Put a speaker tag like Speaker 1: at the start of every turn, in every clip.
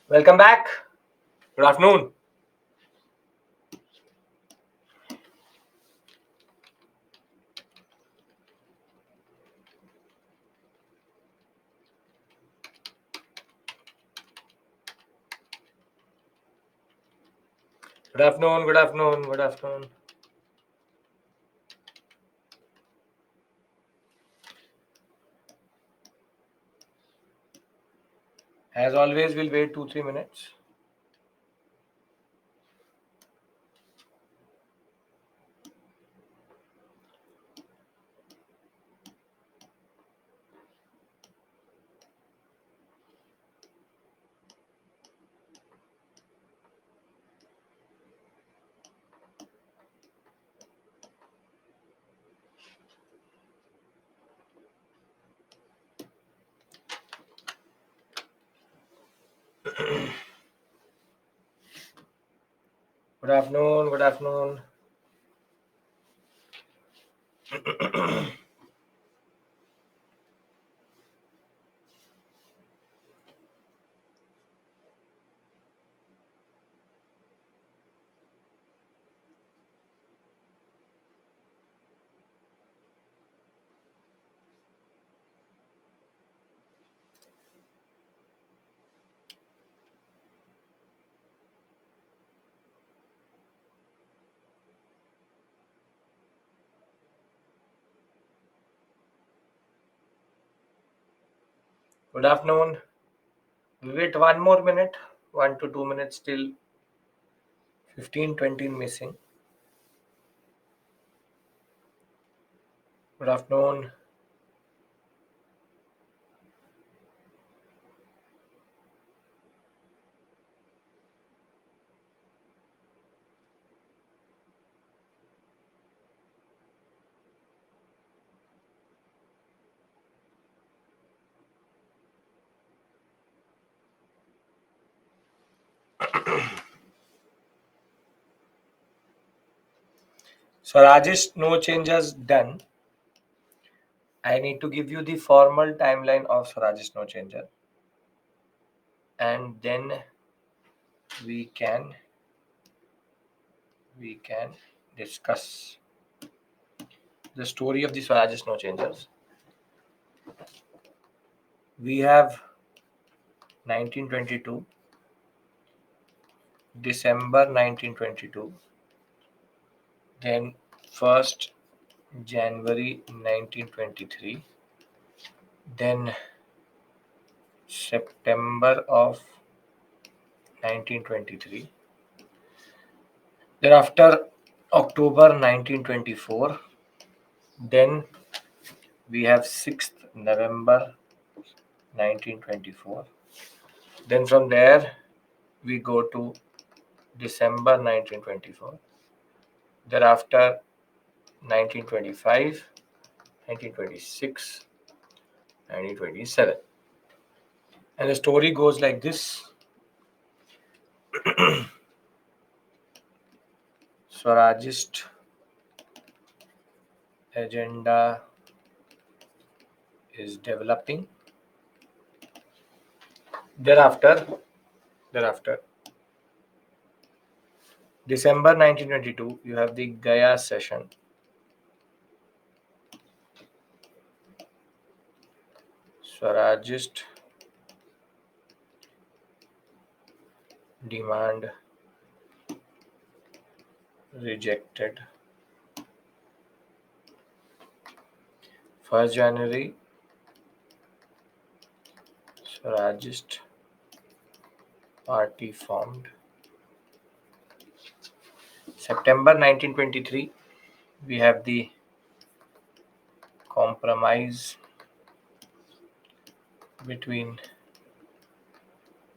Speaker 1: Welcome back. Good afternoon. Good afternoon. Good afternoon. Good afternoon. As always, we'll wait 2-3 minutes. Good afternoon. Good afternoon. Good afternoon. We wait one more minute. 1 to 2 minutes still. 15-20 missing. Good afternoon. So Rajesh, no changes done. I need to give you the formal timeline of Swaraj's no changer, and then we can discuss the story of the Swaraj's no changers. We have 1922, December 1922, then 1st January 1923, then September of 1923, thereafter October 1924, then we have 6th November 1924, then from there we go to December 1924, thereafter 1925, 1926, 1927. And the story goes like this. Swarajist agenda is developing. Thereafter, December 1922, you have the Gaya session. Swarajist demand rejected. 1st January, Swarajist party formed. September 1923, we have the compromise between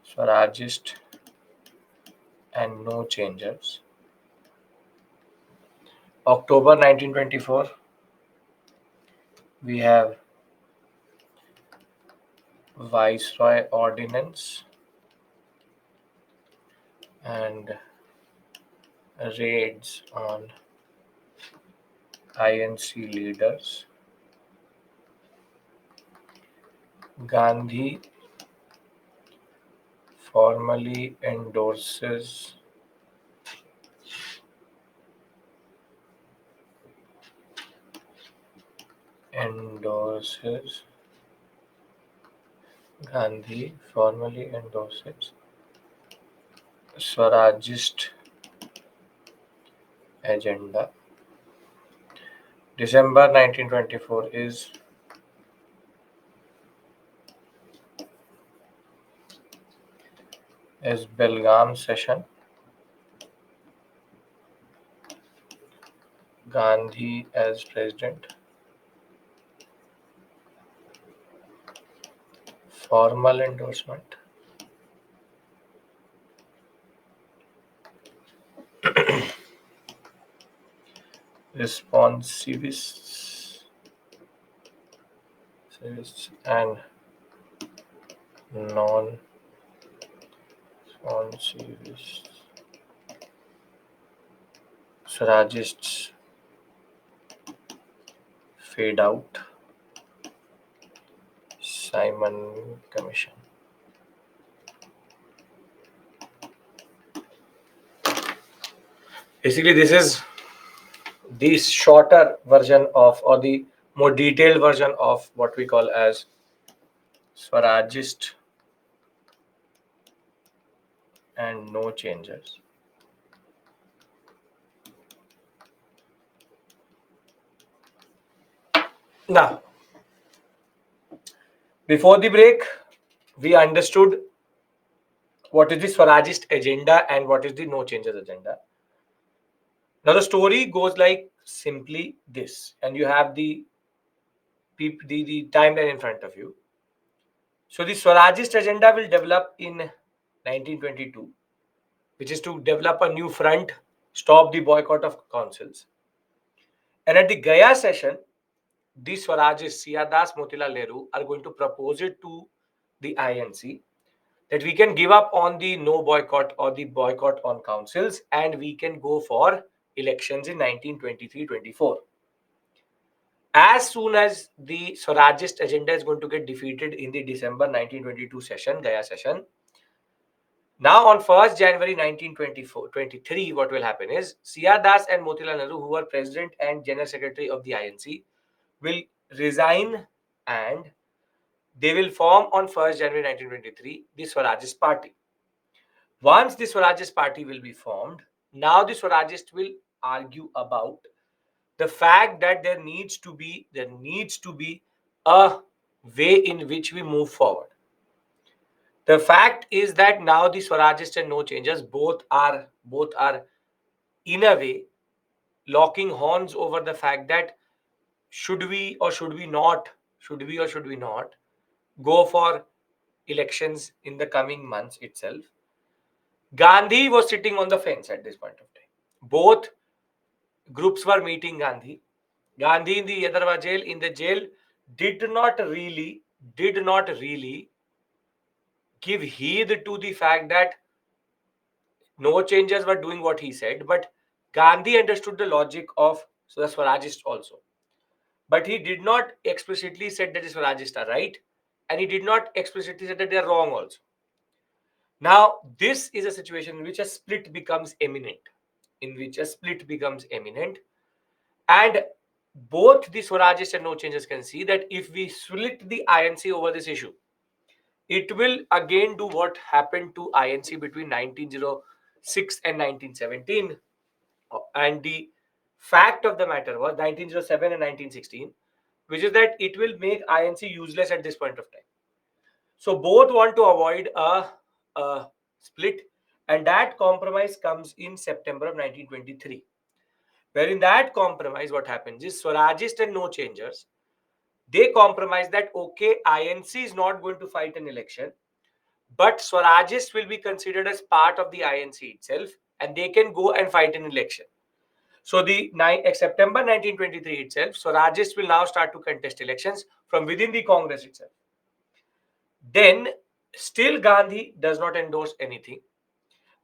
Speaker 1: Swarajist and no changers. October 1924, we have Viceroy Ordinance and raids on INC leaders. Gandhi formally endorses Gandhi formally endorses Swarajist agenda. December 1924 is Belgaum session. Gandhi as president. Formal endorsement. Responsivists and non-responsivists. Swarajists fade out. Simon Commission. Basically, this is the shorter version of, or the more detailed version of, what we call as Swarajist and no changes. Now, before the break, we understood what is the Swarajist agenda and what is the no changes agenda. Now, the story goes like simply this, and you have the timeline in front of you. So, the Swarajist agenda will develop in 1922, which is to develop a new front, stop the boycott of councils. And at the Gaya session, the Swarajists, Siya Das, Motilal Nehru, are going to propose it to the INC that we can give up on the no boycott or the boycott on councils, and we can go for elections in 1923-24. As soon as the Swarajist agenda is going to get defeated in the December 1922 session, Gaya session, now on 1st January 1923, what will happen is Siya Das and Motilal Nehru, who were president and general secretary of the INC, will resign, and they will form on 1st January 1923 the Swarajist Party. Once the Swarajist Party will be formed, now the Swarajists will argue about the fact that there needs to be a way in which we move forward. The fact is that now the Swarajists and no changes both are in a way locking horns over the fact that should we or should we not go for elections in the coming months itself. Gandhi was sitting on the fence at this point of time. Both groups were meeting Gandhi. Gandhi in the Yadarwa jail, did not really give heed to the fact that no changes were doing what he said, but Gandhi understood the logic of the Swarajists also. But he did not explicitly said that the Swarajists are right, and he did not explicitly say that they are wrong also. Now, this is a situation in which a split becomes imminent, and both the Swarajists and no changes can see that if we split the INC over this issue, it will again do what happened to INC between 1906 and 1917. And the fact of the matter was 1907 and 1916, which is that it will make INC useless at this point of time. So both want to avoid a split, and that compromise comes in September of 1923. Where in that compromise, what happens is Swarajist and no changers, they compromise that okay, INC is not going to fight an election, but Swarajists will be considered as part of the INC itself, and they can go and fight an election. So the September 1923 itself, Swarajists will now start to contest elections from within the Congress itself. Then still Gandhi does not endorse anything.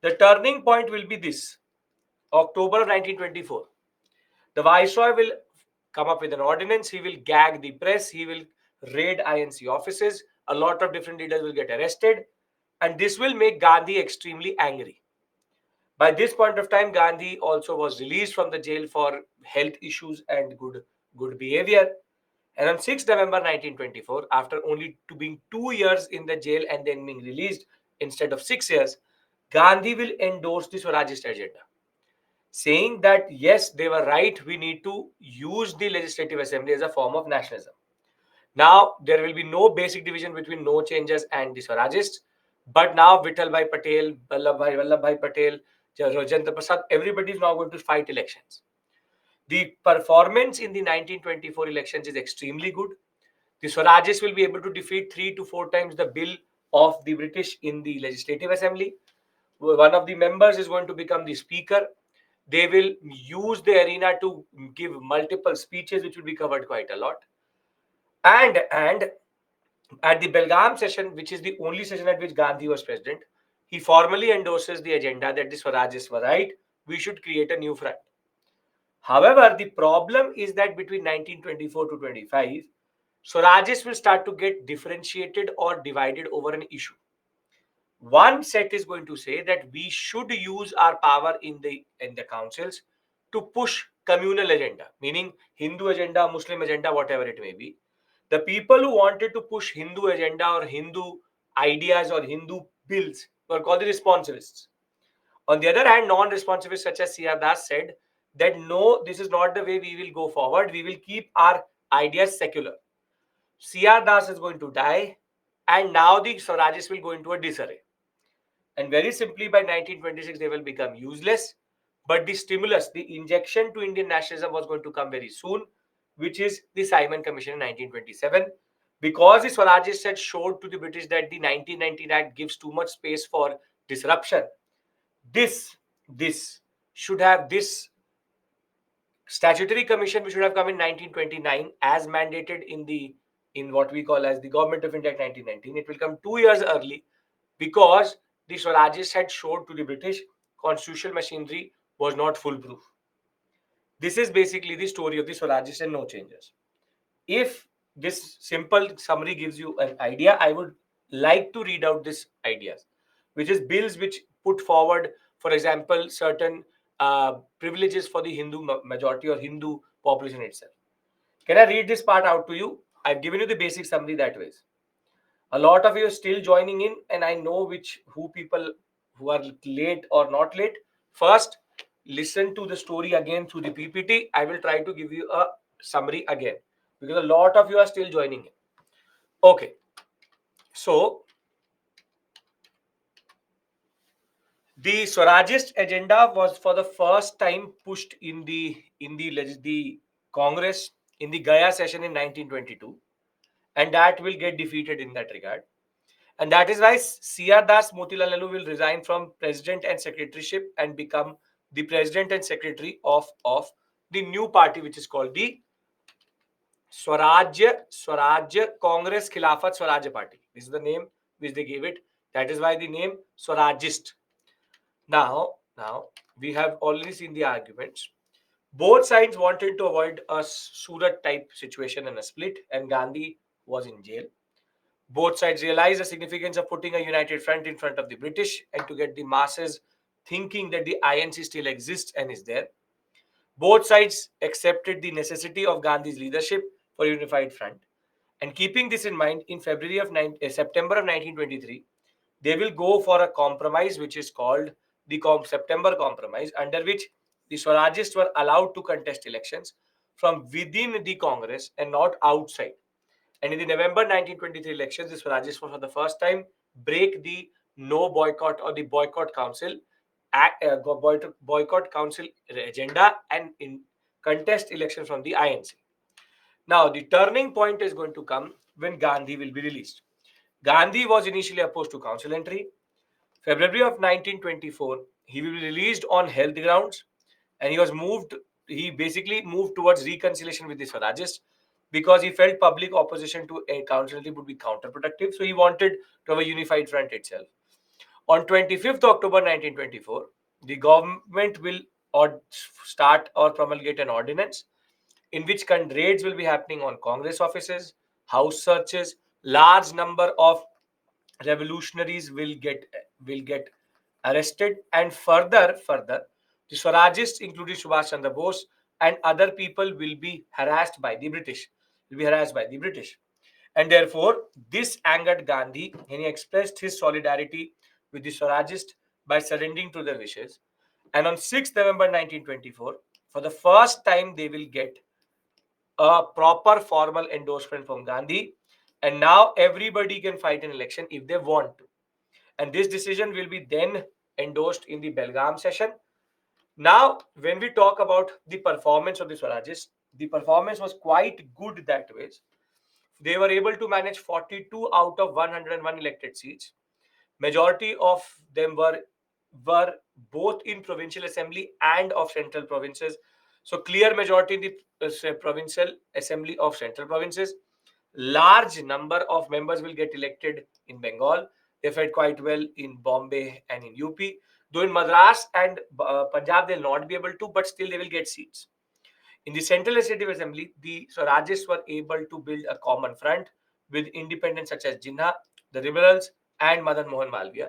Speaker 1: The turning point will be this: October of 1924. The Viceroy will come up with an ordinance. He will gag the press. He will raid INC offices. A lot of different leaders will get arrested. and this will make Gandhi extremely angry. By this point of time, Gandhi also was released from the jail for health issues and good behavior. And on 6th November 1924, after only being 2 years in the jail and then being released instead of 6 years, Gandhi will endorse the Swarajist agenda, saying that yes, they were right, we need to use the Legislative Assembly as a form of nationalism. Now, there will be no basic division between no changers and the Swarajists, but now Vittalbhai Patel, Vallabhbhai Patel, Rajendra Prasad, everybody is now going to fight elections. The performance in the 1924 elections is extremely good. The Swarajists will be able to defeat 3 to 4 times the bill of the British in the Legislative Assembly. One of the members is going to become the speaker. They will use the arena to give multiple speeches, which will be covered quite a lot. And at the Belgaum session, which is the only session at which Gandhi was president, he formally endorses the agenda that the Swarajists were right. We should create a new front. However, the problem is that between 1924 to 25, Swarajists will start to get differentiated or divided over an issue. One set is going to say that we should use our power in the councils to push communal agenda, meaning Hindu agenda, Muslim agenda, whatever it may be. The people who wanted to push Hindu agenda or Hindu ideas or Hindu bills were called the responsivists. On the other hand, non-responsivists such as C.R. Das said that no, this is not the way we will go forward. We will keep our ideas secular. C.R. Das is going to die, and now the Swarajists will go into a disarray. And very simply, by 1926, they will become useless. But the stimulus, the injection to Indian nationalism was going to come very soon, which is the Simon Commission in 1927. Because the Swarajists had showed to the British that the 1919 Act gives too much space for disruption. This should have this statutory commission, which should have come in 1929 as mandated in what we call as the Government of India Act 1919. It will come 2 years early because the Swarajists had showed to the British constitutional machinery was not foolproof. This is basically the story of the Swarajists and no changes. If this simple summary gives you an idea, I would like to read out these ideas, which is bills which put forward, for example, certain privileges for the Hindu majority or Hindu population itself. Can I read this part out to you? I've given you the basic summary that way. A lot of you are still joining in, and I know who people who are late or not late. First, listen to the story again through the PPT. I will try to give you a summary again because a lot of you are still joining in. Okay, so the Swarajist agenda was for the first time pushed in the Congress in the Gaya session in 1922, and that will get defeated in that regard. And that is why C.R. Das Motilal Nehru will resign from president and secretaryship and become the president and secretary of the new party, which is called the Swarajya Congress Khilafat Swarajya Party. This is the name which they gave it. That is why the name Swarajist. Now we have already seen the arguments. Both sides wanted to avoid a Surat type situation and a split, and Gandhi was in jail. Both sides realized the significance of putting a united front in front of the British and to get the masses thinking that the INC still exists and is there. Both sides accepted the necessity of Gandhi's leadership for a unified front. And keeping this in mind, in September of 1923, they will go for a compromise which is called the September Compromise, under which the Swarajists were allowed to contest elections from within the Congress and not outside. And in the November 1923 elections, the Swarajists for the first time break the no boycott or the boycott council boycott council agenda and in contest election from the INC. Now, the turning point is going to come when Gandhi will be released. Gandhi was initially opposed to council entry. February of 1924, he will be released on health grounds, and he basically moved towards reconciliation with the Swarajists because he felt public opposition to a council entry would be counterproductive. So he wanted to have a unified front itself. On 25th October 1924, the government will start or promulgate an ordinance in which raids will be happening on Congress offices, house searches, large number of revolutionaries will get arrested, and further the Swarajists, including Subhash Chandra Bose and other people, will be harassed by the British. And therefore, this angered Gandhi, and he expressed his solidarity with the Swarajists by surrendering to their wishes. And on 6th November 1924, for the first time, they will get a proper formal endorsement from Gandhi. And now everybody can fight an election if they want to. And this decision will be then endorsed in the Belgaum session. Now, when we talk about the performance of the Swarajists, the performance was quite good that way. They were able to manage 42 out of 101 elected seats. Majority of them were both in provincial assembly and of central provinces. So clear majority in the provincial assembly of central provinces. Large number of members will get elected in Bengal. They fared quite well in Bombay and in UP. Though in Madras and Punjab they'll not be able to, but still they will get seats. In the Central Legislative Assembly, the Swarajists were able to build a common front with independents such as Jinnah, the Liberals, and Madan Mohan Malviya.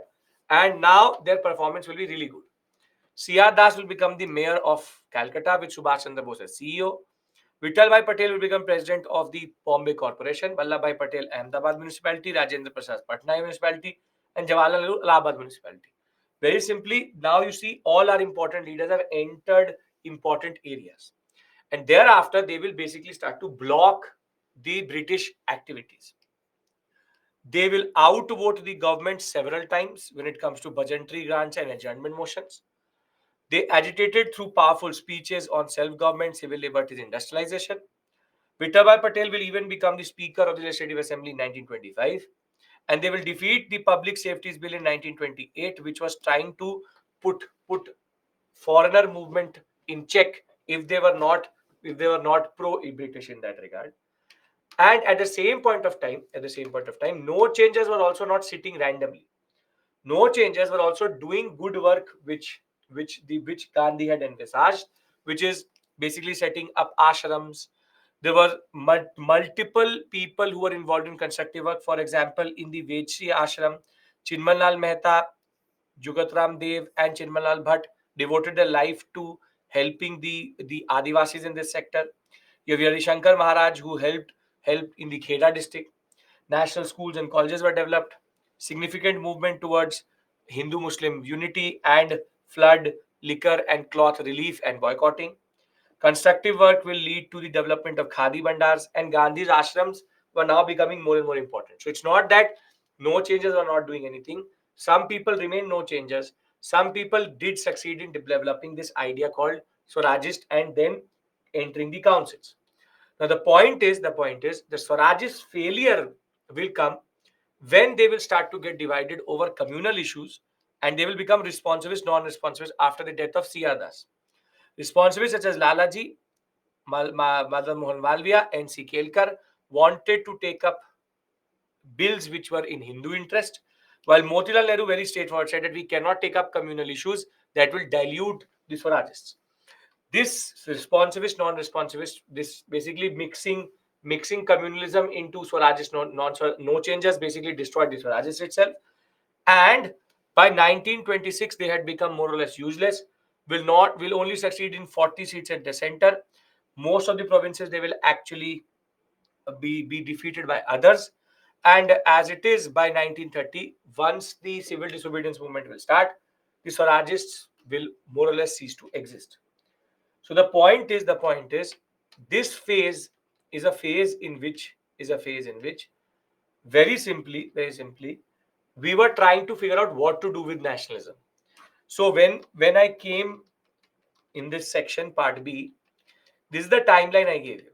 Speaker 1: And now their performance will be really good. C.R. Das will become the mayor of Calcutta with Subhash Chandra Bose as CEO. Vittalbhai Patel will become president of the Bombay Corporation, Vallabhbhai Patel Ahmedabad Municipality, Rajendra Prasad Patna Municipality, and Jawaharlal Nehru Allahabad Municipality. Very simply, now you see all our important leaders have entered important areas. And thereafter, they will basically start to block the British activities. They will outvote the government several times when it comes to budgetary grants and adjournment motions. They agitated through powerful speeches on self-government, civil liberties, industrialization. Vittabhai Patel will even become the Speaker of the Legislative Assembly in 1925. And they will defeat the Public Safeties Bill in 1928, which was trying to put foreigner movement in check if they were not pro-British in that regard. And at the same point of time, no changes were also not sitting randomly. No changes were also doing good work, which Gandhi had envisaged, which is basically setting up ashrams. There were multiple people who were involved in constructive work. For example, in the Vejshi ashram, Chinmanlal Mehta, Jugatram Dev, and Chinmanlal Bhatt devoted their life to helping the Adivasis in this sector. You have Yari Shankar Maharaj, who helped in the Kheda district. National schools and colleges were developed. Significant movement towards Hindu-Muslim unity and flood, liquor, and cloth relief and boycotting. Constructive work will lead to the development of Khadi Bandars, and Gandhi's ashrams were now becoming more and more important. So it's not that no changes are not doing anything. Some people remain no changes. Some people did succeed in developing this idea called Swarajist and then entering the councils. Now the Swarajist failure will come when they will start to get divided over communal issues, and they will become responsivist, non-responsivist after the death of C.R. Das. Responsivists such as Lalaji, Madan Mohan Malviya, and C. Kelkar wanted to take up bills which were in Hindu interest, while Motilal Nehru very straightforward said that we cannot take up communal issues that will dilute the Swarajists. This responsivist, non-responsivist, this basically mixing communalism into Swarajist, no changes, basically destroyed the Swarajist itself. And by 1926, they had become more or less useless. Will only succeed in 40 seats at the center. Most of the provinces they will actually be defeated by others. And as it is by 1930, once the civil disobedience movement will start, the Swarajists will more or less cease to exist. So the point is, this phase is a phase in which very simply, we were trying to figure out what to do with nationalism. So when I came in this section, part B, this is the timeline I gave you.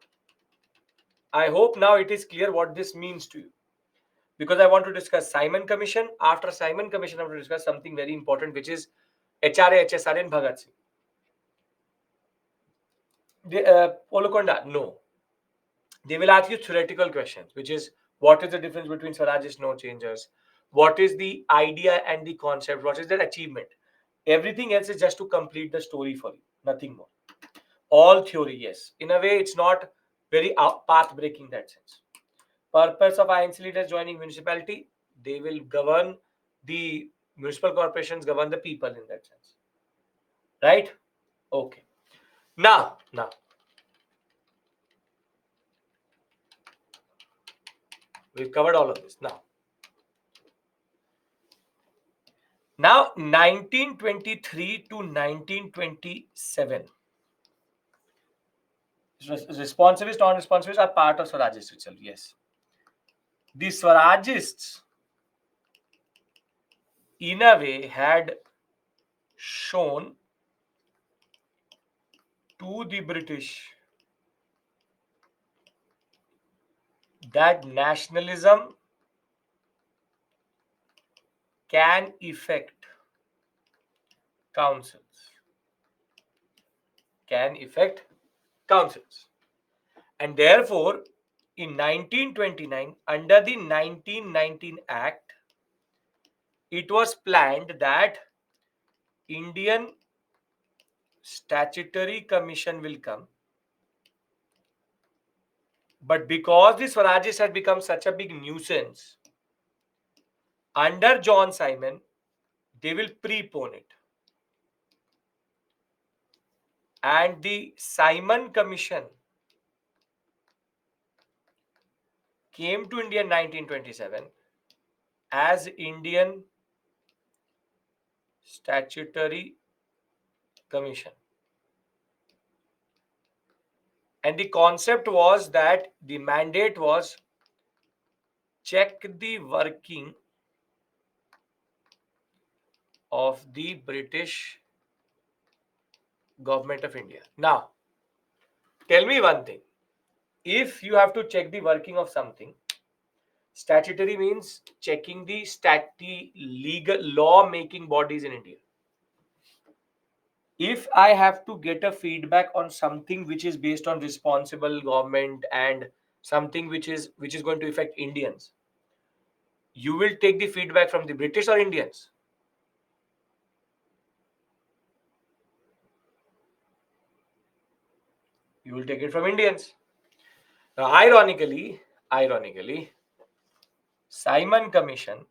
Speaker 1: I hope now it is clear what this means to you. Because I want to discuss Simon Commission. After Simon Commission, I want to discuss something very important, which is HRA, HSR, and Bhagat Singh. Polokonda, no. They will ask you theoretical questions, which is what is the difference between Swarajist, no changers? What is the idea and the concept? What is their achievement? Everything else is just to complete the story for you, nothing more. All theory, yes. In a way, it's not very path breaking that sense. Purpose of INC leaders joining municipality, they will govern the municipal corporations, govern the people in that sense. Right? Okay. Now, we've covered all of this. Now 1923 to 1927. Responsivist, non-responsivist are part of Swarajist itself. Yes. The Swarajists, in a way, had shown to the British that nationalism can affect councils. And therefore, in 1929, under the 1919 Act, it was planned that Indian Statutory Commission will come. But because the Swarajists had become such a big nuisance, under John Simon, they will prepone it. And the Simon Commission came to India in 1927 as Indian Statutory Commission. And the concept was that the mandate was check the working of the British government of India. Now, tell me one thing. If you have to check the working of something, statutory means checking the legal law making bodies in India. If I have to get a feedback on something which is based on responsible government and something which is going to affect Indians, you will take the feedback from the British or Indians? You will take it from Indians. Now, ironically, Simon Commission.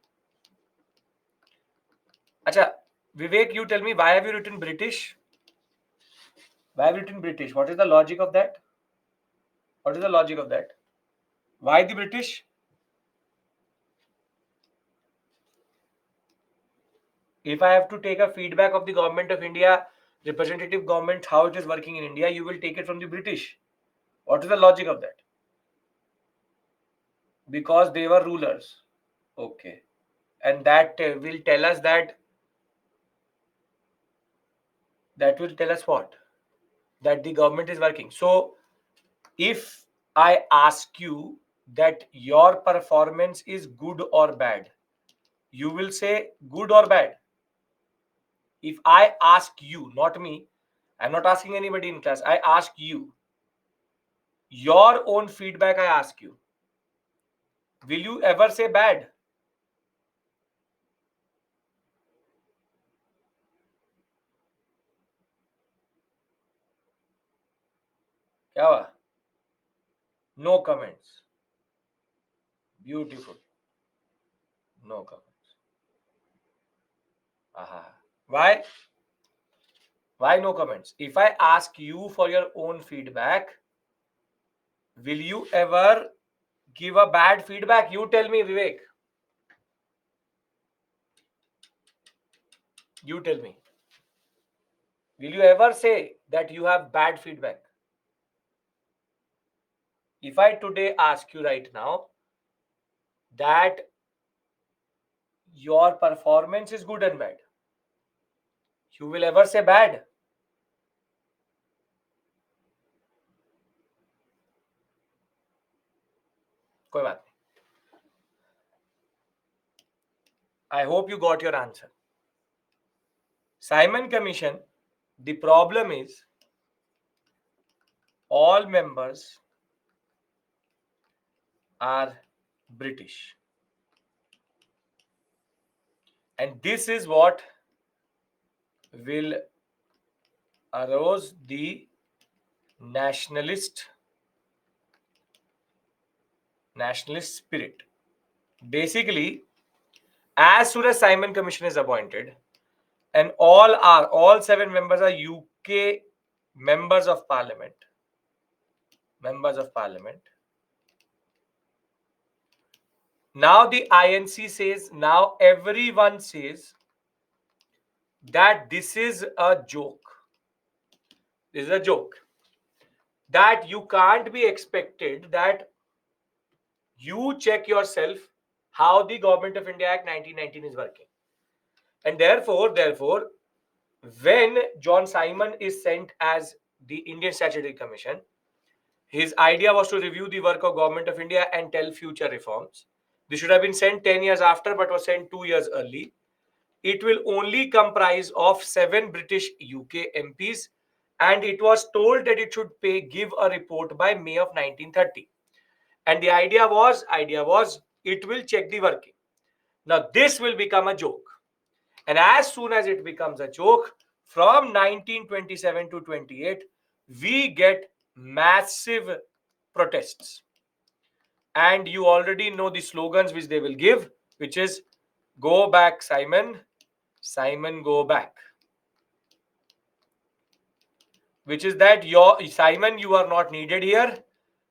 Speaker 1: Acha, Vivek, you tell me, why have you written British? Why have you written British? What is the logic of that? Why the British? If I have to take a feedback of the government of India, representative government, how it is working in India, you will take it from the British. What is the logic of that? Because they were rulers. Okay. And that will tell us what? That the government is working. So, if I ask you that your performance is good or bad, you will say good or bad. If I ask you, not me, I'm not asking anybody in class, I ask you, your own feedback, I ask you, will you ever say bad? Kya hua? No comments. Beautiful. No comments. Aha. Why? Why no comments? If I ask you for your own feedback, will you ever give a bad feedback? You tell me, Vivek. You tell me. Will you ever say that you have bad feedback? If I today ask you right now that your performance is good and bad, you will ever say bad? कोई बात नहीं. I hope you got your answer. Simon Commission, the problem is all members are British. And this is what will arouse the nationalist spirit. Basically, As soon as Simon Commission is appointed, and all 7 members are UK members of Parliament. Members of Parliament. Now the INC says, now everyone says that this is a joke. This is a joke. That you can't be expected that you check yourself how the Government of India Act 1919 is working. And therefore, when John Simon is sent as the Indian Statutory Commission, his idea was to review the work of Government of India and tell future reforms. This should have been sent 10 years after, but was sent 2 years early. It will only comprise of 7 British UK MPs, and it was told that it should give a report by May of 1930. And the idea was it will check the working. Now this will become a joke. And as soon as it becomes a joke, from 1927 to 28, we get massive protests. And you already know the slogans which they will give, which is "Go back, Simon. Simon, go back." Which is that Simon, you are not needed here.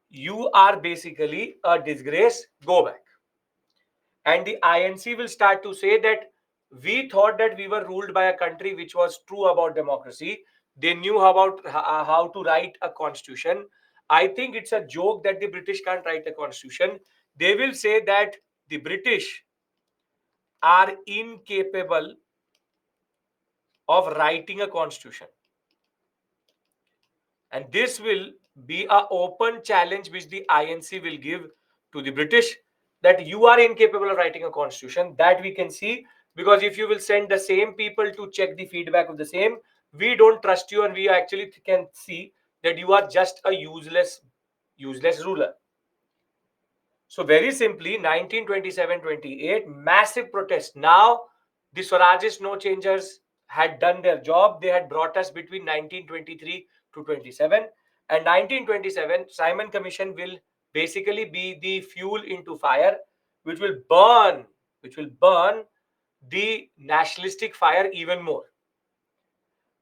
Speaker 1: You are basically a disgrace. Go back. And the INC will start to say that we thought that we were ruled by a country which was true about democracy. They knew how to write a constitution. I think it's a joke that the British can't write a constitution. They will say that the British are incapable of writing a constitution. And this will be an open challenge which the INC will give to the British, that you are incapable of writing a constitution. That we can see, because if you will send the same people to check the feedback of the same, we don't trust you, and we actually can see that you are just a useless ruler. So very simply, 1927-28, massive protest. Now, the Swarajist no changers had done their job. They had brought us between 1923 to 27. And 1927, Simon Commission will basically be the fuel into fire, which will burn the nationalistic fire even more.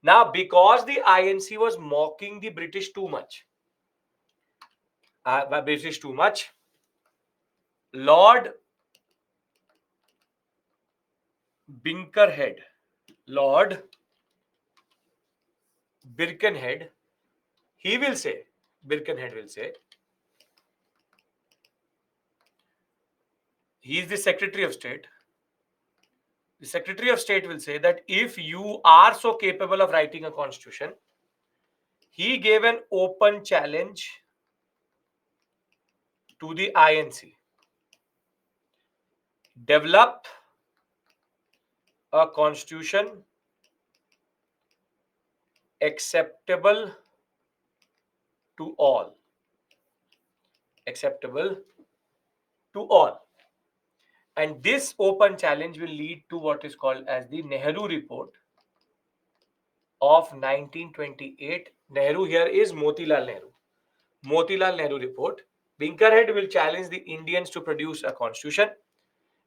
Speaker 1: Now, because the INC was mocking the British too much, Lord Binkerhead, Lord Birkenhead, Birkenhead will say, he is the Secretary of State. The Secretary of State will say that if you are so capable of writing a constitution, he gave an open challenge to the INC. Develop a constitution acceptable to all. Acceptable to all. And this open challenge will lead to what is called as the Nehru Report of 1928. Nehru here is Motilal Nehru. Motilal Nehru Report. Binkerhead will challenge the Indians to produce a constitution.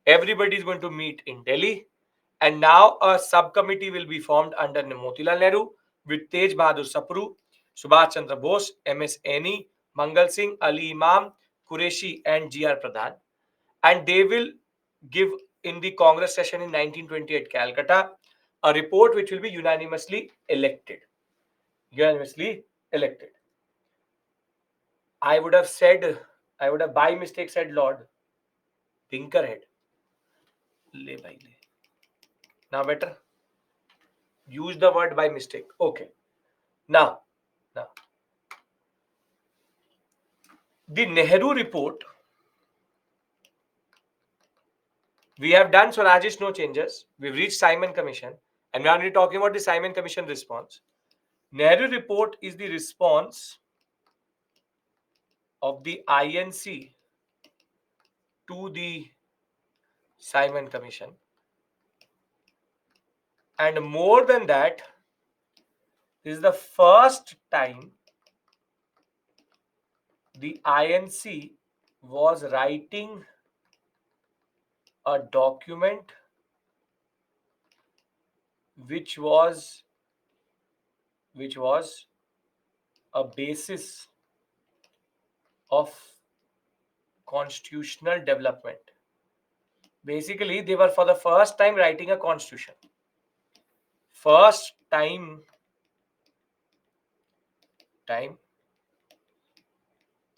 Speaker 1: Everybody is going to meet in Delhi. And now a subcommittee will be formed under Motilal Nehru with Tej Bahadur Sapru, Subhash Chandra Bose, MS Eni, Mangal Singh, Ali Imam, Qureshi, and GR Pradhan. And they will give in the Congress session in 1928 Calcutta a report which will be unanimously elected. I would have by mistake said Lord Binkerhead. Now better. Use the word by mistake. Okay. Now, the Nehru report. We have done Swarajist no changes. We've reached Simon Commission, and we are only talking about the Simon Commission response. Nehru report is the response of the INC to the Simon Commission. And more than that, this is the first time the INC was writing a document which was a basis of constitutional development. Basically, they were for the first time writing a constitution. First time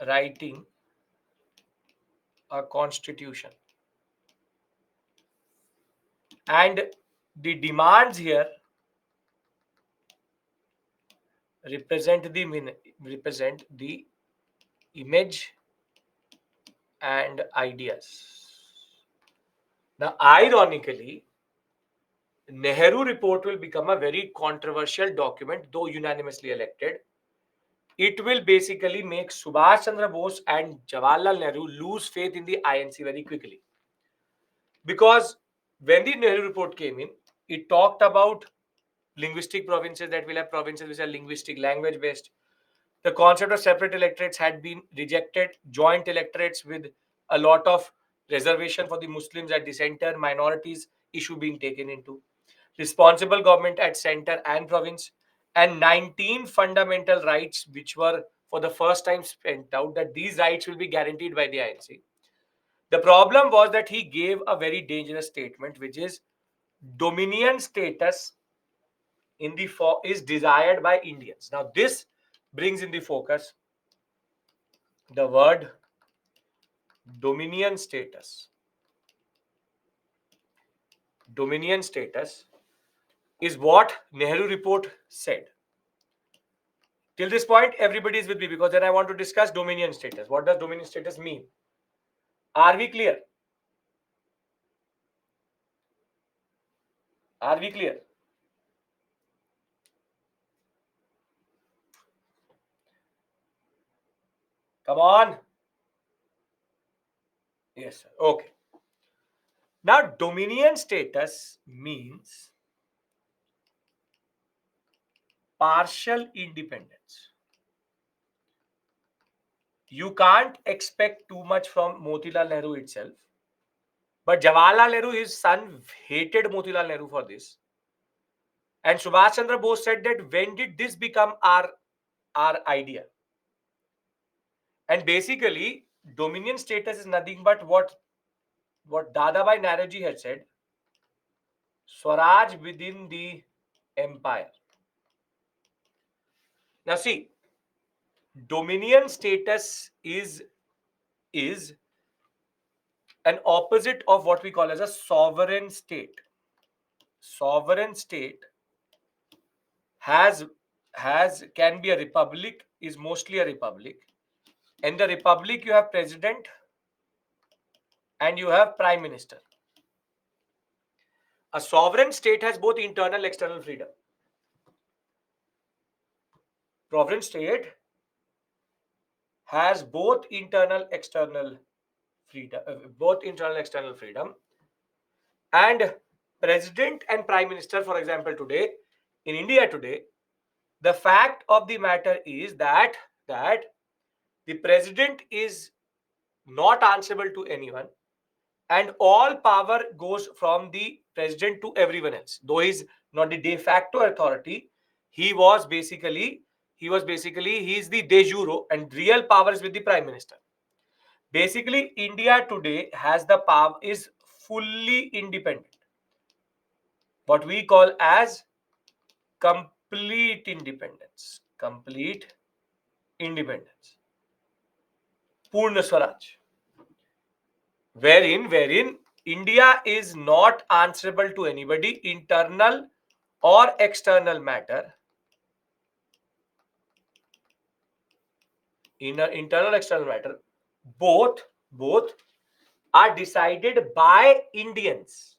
Speaker 1: writing a constitution. And the demands here represent the image and ideas. Now, ironically, Nehru report will become a very controversial document, though unanimously elected. It will basically make Subhash Chandra Bose and Jawaharlal Nehru lose faith in the INC very quickly. Because when the Nehru report came in, it talked about linguistic provinces, that will have provinces which are linguistic, language based. The concept of separate electorates had been rejected, joint electorates with a lot of reservation for the Muslims at the center, minorities issue being taken into, responsible government at center and province, and 19 fundamental rights which were for the first time spent out, that these rights will be guaranteed by the INC. The problem was that he gave a very dangerous statement, which is dominion status in the is desired by Indians. Now, this brings in the focus the word dominion status. Dominion status is what Nehru report said. Till this point, everybody is with me, because then I want to discuss dominion status. What does dominion status mean? Are we clear? Are we clear? Come on. Yes, sir. Okay. Now, dominion status means partial independence. You can't expect too much from Motilal Nehru itself. But Jawaharlal Nehru, his son, hated Motilal Nehru for this. And Subhash Chandra Bose said that when did this become our idea? And basically, dominion status is nothing but what Dadabhai Naoroji had said, Swaraj within the empire. Now see, dominion status is an opposite of what we call as a sovereign state. Sovereign state can be a republic, is mostly a republic. In the republic, you have president and you have prime minister. A sovereign state has both internal and external freedom. Sovereign state has both internal external freedom, and president and prime minister, for example, today in India today, the fact of the matter is that the president is not answerable to anyone, and all power goes from the president to everyone else. Though he's not the de facto authority, he's the de jure, and real power is with the prime minister. Basically, India today has the power, is fully independent. What we call as complete independence. Complete independence. Purna Swaraj. Wherein India is not answerable to anybody, internal or external matter. In an internal external matter, both are decided by Indians,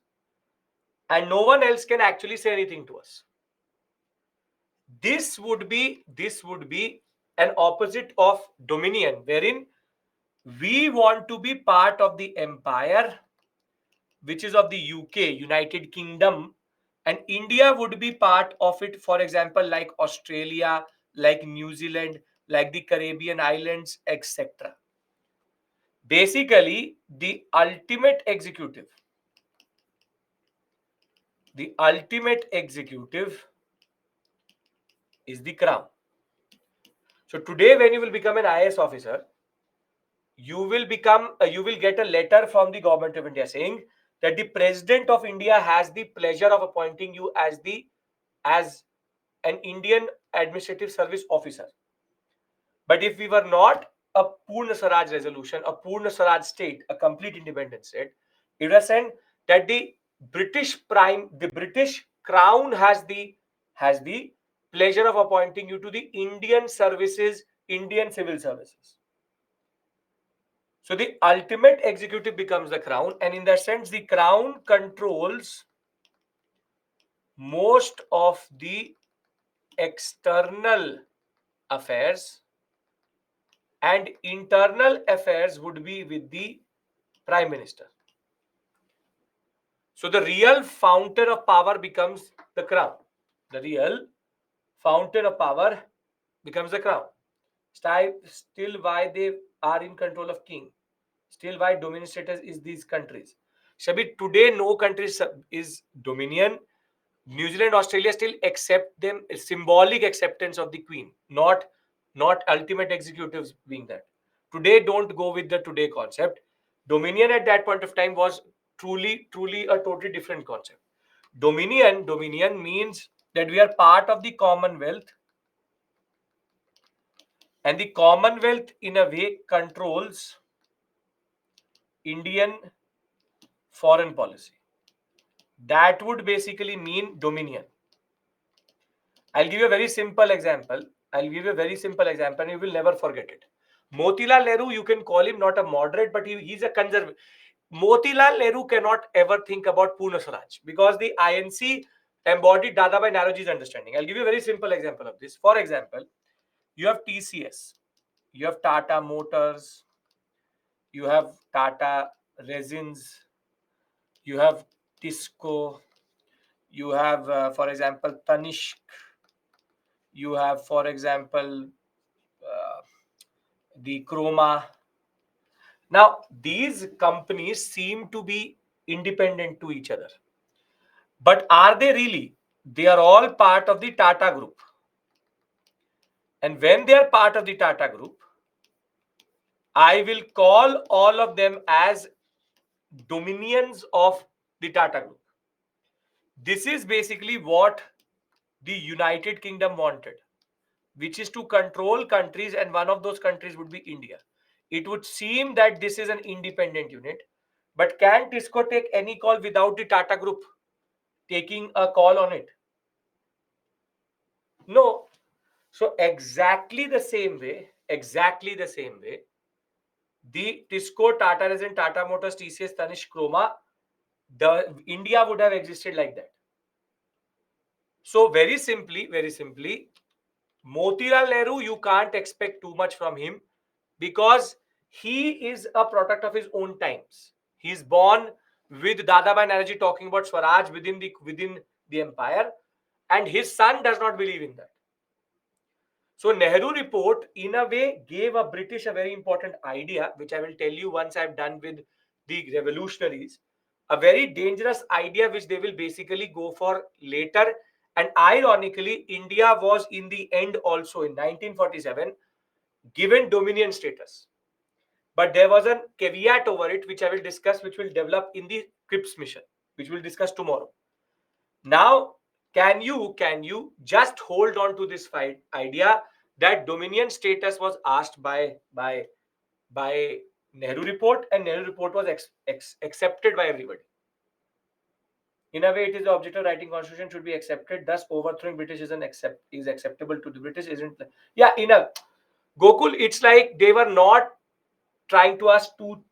Speaker 1: and no one else can actually say anything to us. This would be an opposite of dominion, wherein we want to be part of the empire, which is of the UK, United Kingdom, and India would be part of it, for example, like Australia, like New Zealand, like the Caribbean islands, etc. Basically, the ultimate executive, the ultimate executive is the crown. So today, when you will become an IAS officer, you will get a letter from the government of India saying that the president of India has the pleasure of appointing you as an Indian administrative service officer. But if we were not a Purna Swaraj resolution, a Purna Swaraj state, a complete independent state, it was said that the British crown has the pleasure of appointing you to the Indian services, Indian civil services. So the ultimate executive becomes the crown, and in that sense, the crown controls most of the external affairs, and internal affairs would be with the prime minister. So the real fountain of power becomes the crown. The real fountain of power becomes the crown. Still why they are in control of king. Still why dominion status is these countries. Shabir, today no country is dominion. New Zealand, Australia still accept them, symbolic acceptance of the queen, not ultimate executives being that. Today, don't go with the today concept. Dominion at that point of time was truly a totally different concept. Dominion means that we are part of the Commonwealth, and the Commonwealth in a way controls Indian foreign policy. That would basically mean dominion. I'll give you a very simple example. And you will never forget it. Motilal Nehru, you can call him not a moderate, but he's a conservative. Motilal Nehru cannot ever think about Purna Swaraj because the INC embodied Dadabhai Naoroji's understanding. I'll give you a very simple example of this. For example, you have TCS, you have Tata Motors, you have Tata Resins, you have Tisco, you have, for example, Tanishq, you have, for example, the Chroma. Now, these companies seem to be independent to each other. But are they really? They are all part of the Tata Group. And when they are part of the Tata Group, I will call all of them as dominions of the Tata Group. This is basically what the United Kingdom wanted, which is to control countries, and one of those countries would be India. It would seem that this is an independent unit, but can Tisco take any call without the Tata Group taking a call on it? No. So exactly the same way, the Tisco, Tata Resin, Tata Motors, TCS, Tanishq, Chroma, the India would have existed like that. So very simply, Motilal Nehru, you can't expect too much from him because he is a product of his own times. He's born with Dadabhai Naoroji talking about Swaraj within the empire, and his son does not believe in that. So Nehru report, in a way, gave a British a very important idea, which I will tell you once I've done with the revolutionaries. A very dangerous idea, which they will basically go for later. And ironically, India was in the end also in 1947 given dominion status. But there was a caveat over it, which I will discuss, which will develop in the CRIPS mission, which we'll discuss tomorrow. Now, can you just hold on to this idea that dominion status was asked by Nehru report, and Nehru report was accepted by everybody. In a way, it is the objective writing constitution should be accepted. Thus, overthrowing British is acceptable to the British, isn't? Yeah, in a Gokul, it's like they were not trying to ask too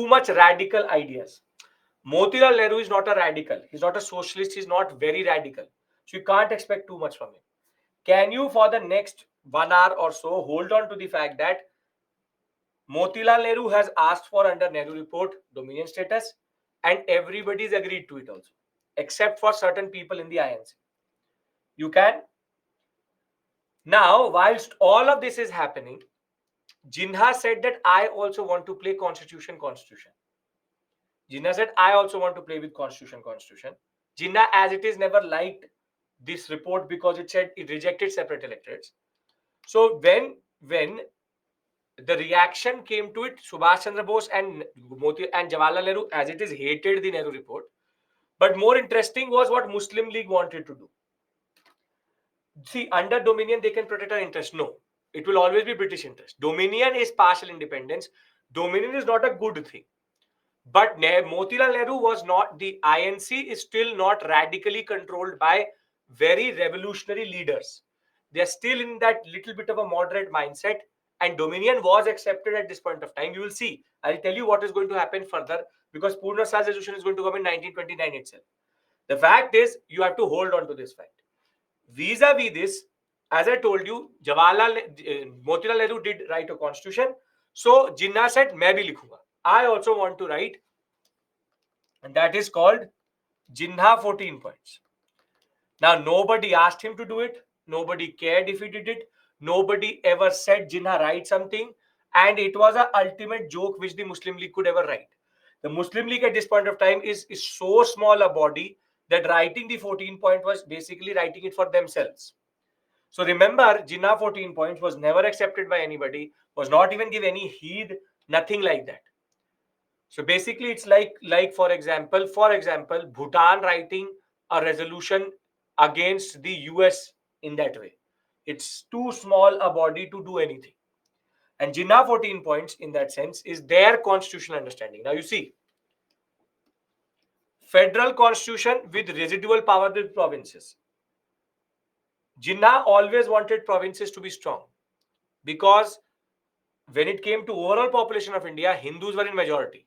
Speaker 1: much radical ideas. Motilal Nehru is not a radical. He's not a socialist. He's not very radical. So you can't expect too much from him. Can you, for the next 1 hour or so, hold on to the fact that Motilal Nehru has asked for under Nehru report dominion status, and everybody's agreed to it also, except for certain people in the INC. You can. Now, whilst all of this is happening, Jinnah said that I also want to play constitution. Jinnah said, I also want to play with constitution. Jinnah, as it is, never liked this report because it said it rejected separate electorates. So when the reaction came to it, Subhash Chandra Bose and Moti and Jawaharlal Nehru, as it is, hated the Nehru report. But more interesting was what Muslim League wanted to do. See, under Dominion, they can protect our interest. No, it will always be British interest. Dominion is partial independence. Dominion is not a good thing. But Motilal Nehru was not, the INC is still not radically controlled by very revolutionary leaders. They are still in that little bit of a moderate mindset, and Dominion was accepted at this point of time. You will see. I'll tell you what is going to happen further, because Purna Swaraj resolution is going to come in 1929 itself. The fact is, you have to hold on to this fact. Vis-a-vis this, as I told you, Motilal Nehru did write a constitution. So Jinnah said, "मैं भी लिखूंगा." I also want to write, and that is called Jinnah 14 points. Now, nobody asked him to do it. Nobody cared if he did it. Nobody ever said Jinnah write something. And it was an ultimate joke which the Muslim League could ever write. The Muslim League at this point of time is so small a body that writing the 14 point was basically writing it for themselves. So remember, Jinnah 14 points was never accepted by anybody, was not even give any heed, nothing like that. So basically, it's like for example, Bhutan writing a resolution against the US in that way. It's too small a body to do anything. And Jinnah 14 points in that sense is their constitutional understanding. Now you see, federal constitution with residual power with provinces. Jinnah always wanted provinces to be strong because when it came to overall population of India, Hindus were in majority.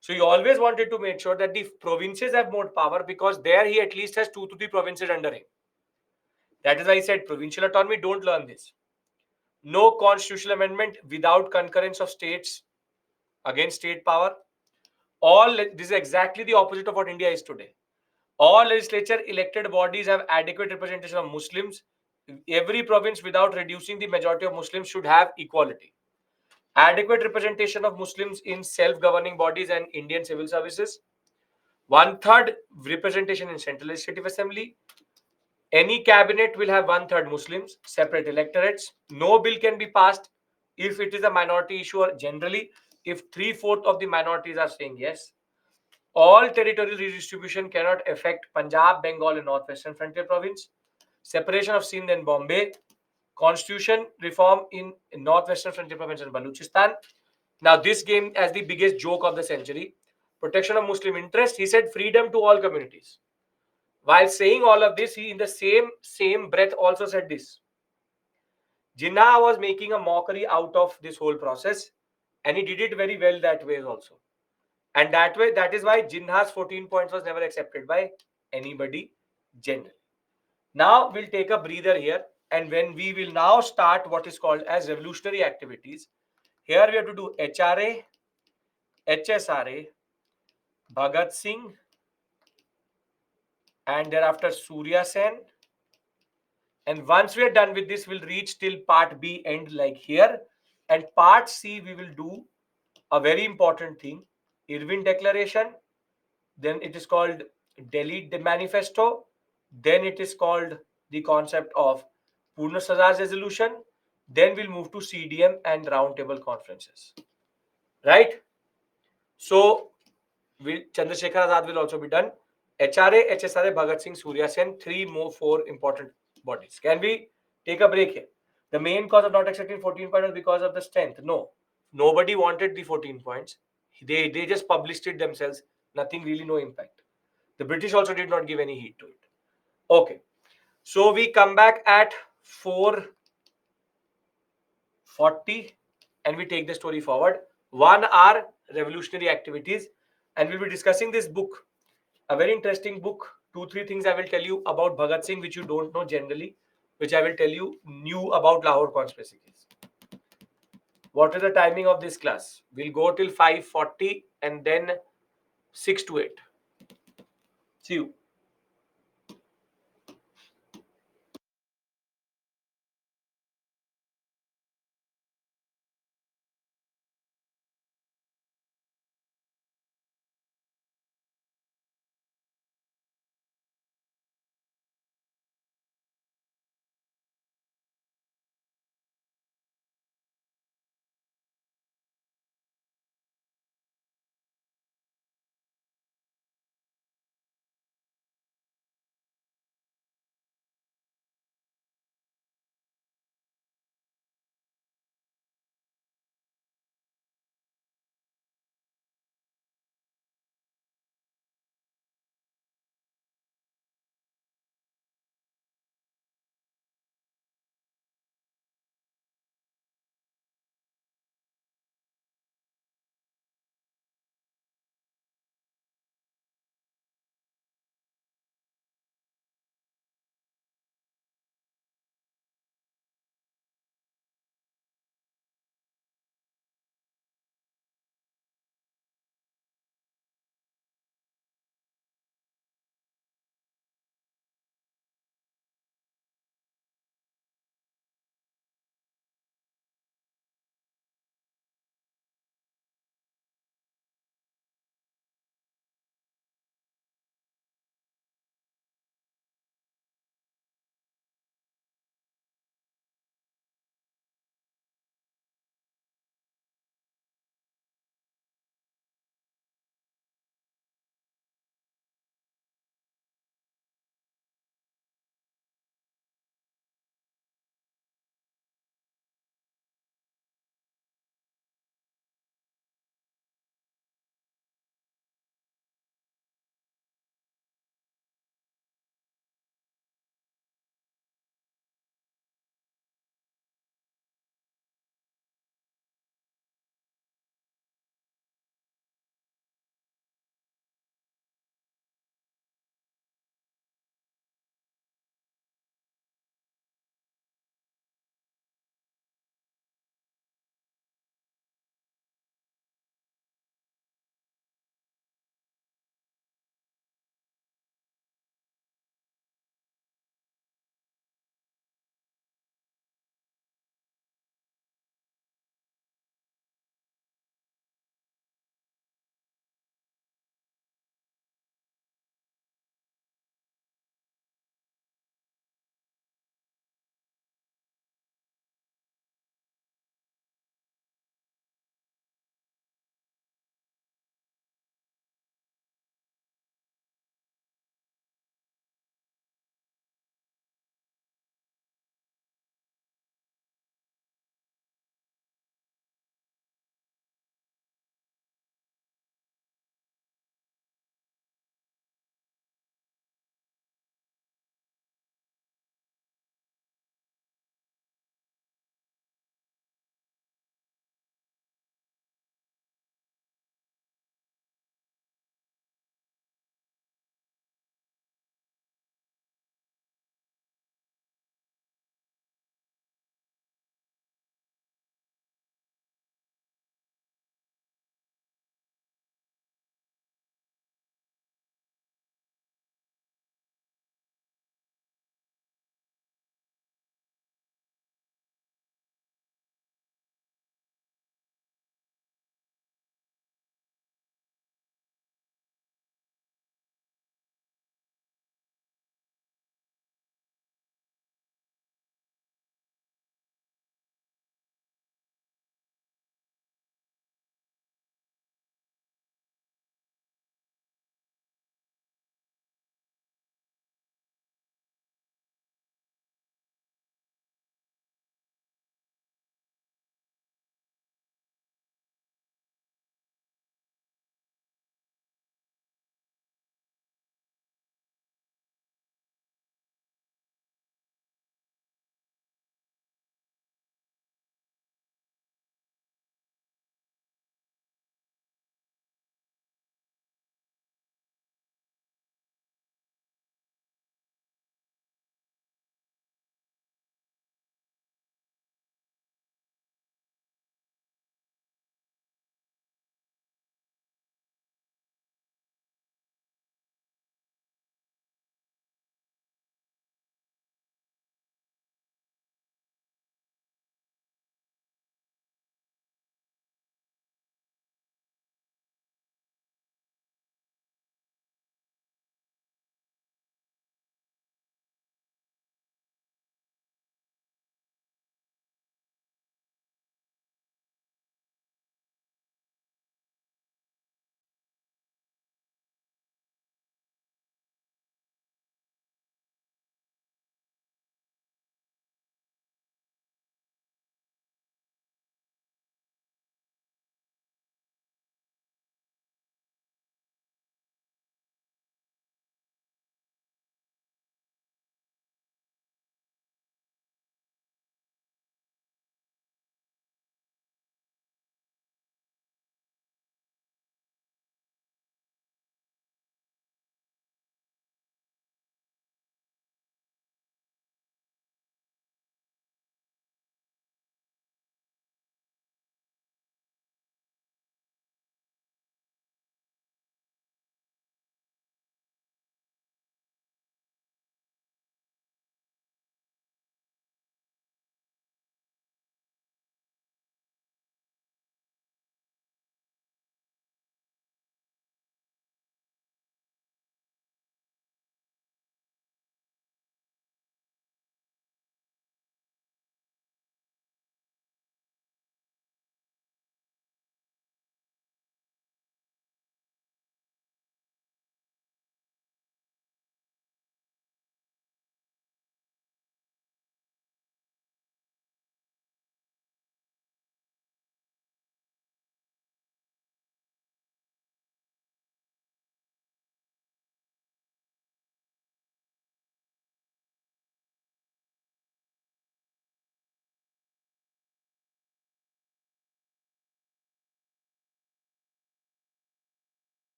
Speaker 1: So he always wanted to make sure that the provinces have more power, because there he at least has 2 to 3 provinces under him. That is why I said provincial autonomy, don't learn this. No constitutional amendment without concurrence of states against state power. This is exactly the opposite of what India is today. All legislature elected bodies have adequate representation of Muslims. Every province, without reducing the majority of Muslims, should have equality. Adequate representation of Muslims in self-governing bodies and Indian civil services. 1/3 representation in Central Legislative Assembly. Any cabinet will have 1/3 Muslims, separate electorates. No bill can be passed if it is a minority issue, or generally if 3/4 of the minorities are saying yes. All territorial redistribution cannot affect Punjab, Bengal, and Northwestern Frontier Province. Separation of Sindh and Bombay. Constitution reform in Northwestern Frontier Province and Baluchistan. Now, this came as the biggest joke of the century. Protection of Muslim interest. He said freedom to all communities. While saying all of this, he in the same breath also said this. Jinnah was making a mockery out of this whole process, and he did it very well that way also. And that is why Jinnah's 14 points was never accepted by anybody generally. Now we'll take a breather here, and when we will now start what is called as revolutionary activities. Here we have to do HRA, HSRA, Bhagat Singh, and thereafter Surya Sen. And once we are done with this, we'll reach till part B end like here. And part C, we will do a very important thing. Irwin Declaration. Then it is called Delhi Manifesto. Then it is called the concept of Purna Swaraj Resolution. Then we'll move to CDM and roundtable conferences. Right? So Chandrasekhar Azad will also be done. HRA, HSRA, Bhagat Singh, Surya Sen, 4 important bodies. Can we take a break here? The main cause of not accepting 14 points was because of the strength. No, nobody wanted the 14 points. They just published it themselves. Nothing really, no impact. The British also did not give any heed to it. Okay, so we come back at 4:40 and we take the story forward. 1 hour revolutionary activities, and we'll be discussing this book. A very interesting book. 2-3 things I will tell you about Bhagat Singh which you don't know generally, which I will tell you new about Lahore conspiracy case. What is the timing of this class? We'll go till 5:40 and then 6 to 8. See you.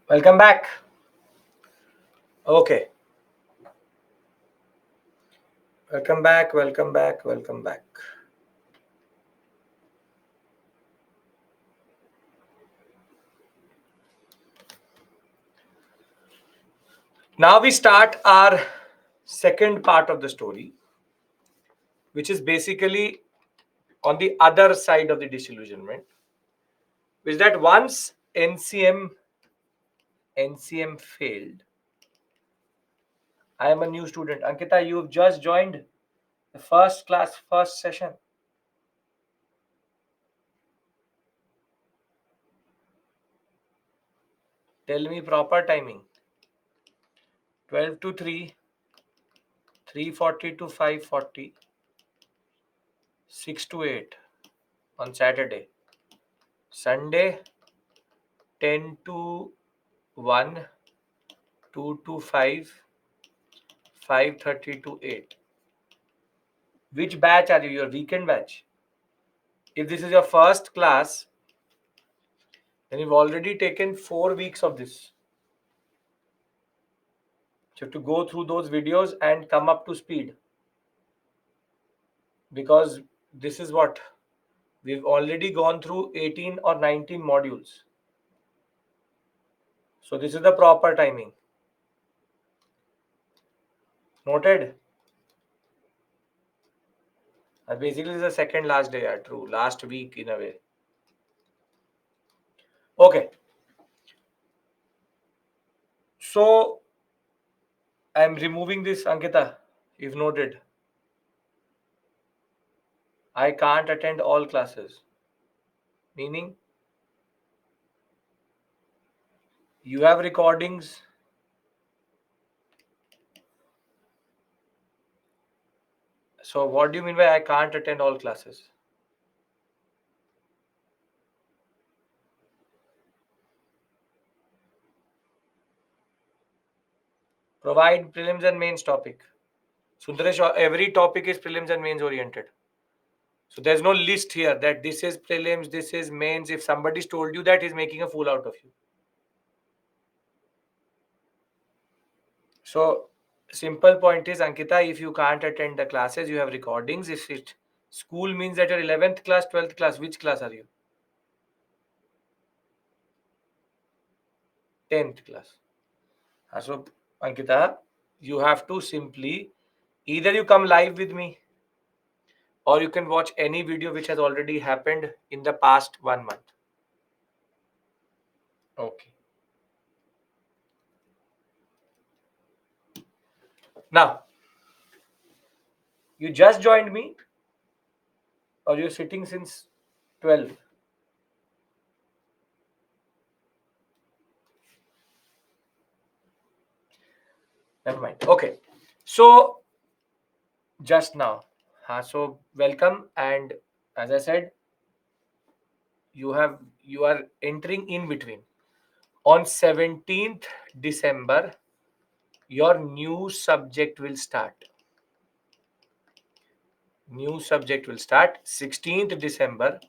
Speaker 1: Welcome back. Okay. Welcome back. Welcome back. Welcome back. Now we start our second part of the story, which is basically on the other side of the disillusionment, which that once NCM failed. I am a new student. Ankita, you have just joined the first class, first session. Tell me proper timing. 12 to 3, 3:40 to 5:40, 6 to 8 on Saturday. Sunday, 10 to 1, 2 to 5, 5:30 to 8. Which batch are you? Your weekend batch? If this is your first class, then you've already taken 4 weeks of this. You have to go through those videos and come up to speed, because this is what we've already gone through 18 or 19 modules. So this is the proper timing. Noted? Basically, this is the second last day. Yeah, true. Last week in a way. Okay. So I'm removing this, Ankita. You've noted. I can't attend all classes. Meaning, you have recordings. So what do you mean by I can't attend all classes? Provide prelims and mains topic. Sundaresh, every topic is prelims and mains oriented. So there's no list here that this is prelims, this is mains. If somebody's told you that, he's making a fool out of you. So simple point is, Ankita, if you can't attend the classes, you have recordings. If it school means that you're 11th class, 12th class, which class are you? 10th class. So Ankita, you have to simply either you come live with me, or you can watch any video which has already happened in the past 1 month. Okay. Now, you just joined me, or you're sitting since 12? Never mind. Okay. So just now. So welcome, and as I said, you are entering in between. On 17th December, your new subject will start. New subject will start. 16th December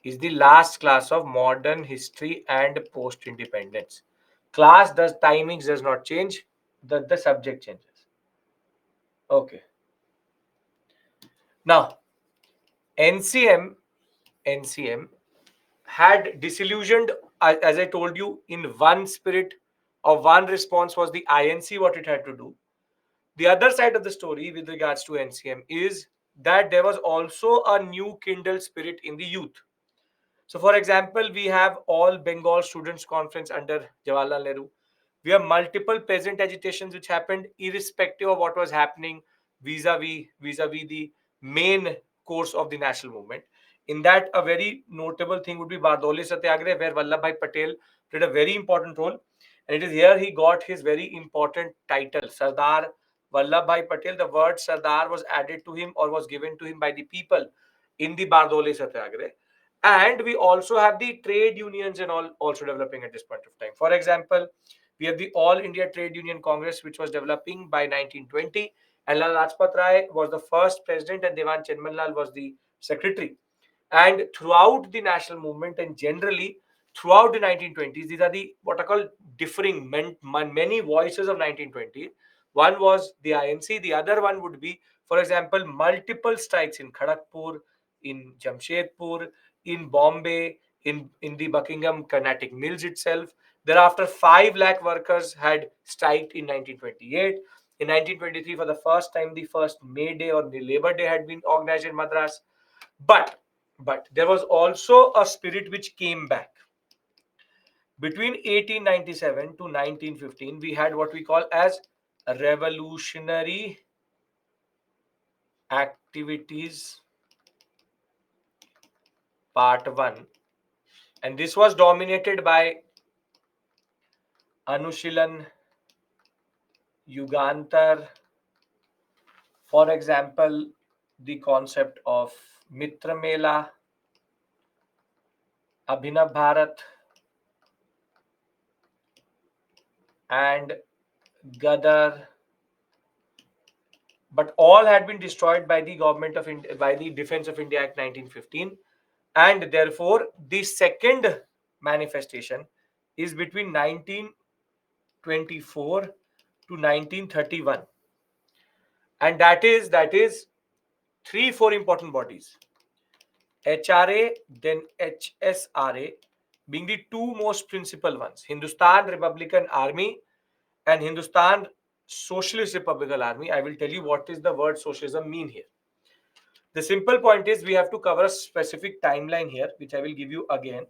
Speaker 1: is the last class of modern history and post-independence. Class does timings does not change. The subject changes. Okay. Now, NCM had disillusioned, as I told you, in one spirit or one response was the INC, what it had to do. The other side of the story with regards to NCM is that there was also a new kindled spirit in the youth. So, for example, we have all Bengal Students' Conference under Jawaharlal Nehru. We have multiple peasant agitations which happened irrespective of what was happening vis-a-vis the main course of the national movement. In that, a very notable thing would be Bardoli Satyagrah, where Vallabhbhai Patel played a very important role. And it is here he got his very important title, Sardar Vallabhbhai Patel. The word Sardar was added to him or was given to him by the people in the Bardoli Satyagrah. And we also have the trade unions and all also developing at this point of time. For example, we have the All India Trade Union Congress, which was developing by 1920, and Lal Lajpat Rai was the first president, and Devan Chandmanlal was the secretary. And throughout the national movement, and generally throughout the 1920s, these are the what are called differing many voices of 1920. One was the INC, the other one would be, for example, multiple strikes in Kharagpur, in Jamshedpur, in Bombay, in the Buckingham Carnatic Mills itself. Thereafter, 5 lakh workers had striked in 1928. In 1923, for the first time, the first May Day or the Labor Day had been organized in Madras. But there was also a spirit which came back. Between 1897 to 1915, we had what we call as revolutionary activities part 1, and this was dominated by Anushilan, Yugantar, for example, the concept of Mitra Mela, Abhinav Bharat, and Gadar, but all had been destroyed by the government of India, by the Defense of India Act 1915, and therefore the second manifestation is between 1924 to 1931, and that is 3 4 important bodies: HRA, then HSRA, being the two most principal ones: Hindustan Republican Army and Hindustan Socialist Republican Army. I will tell you what is the word socialism mean here. The simple point is we have to cover a specific timeline here, which I will give you again.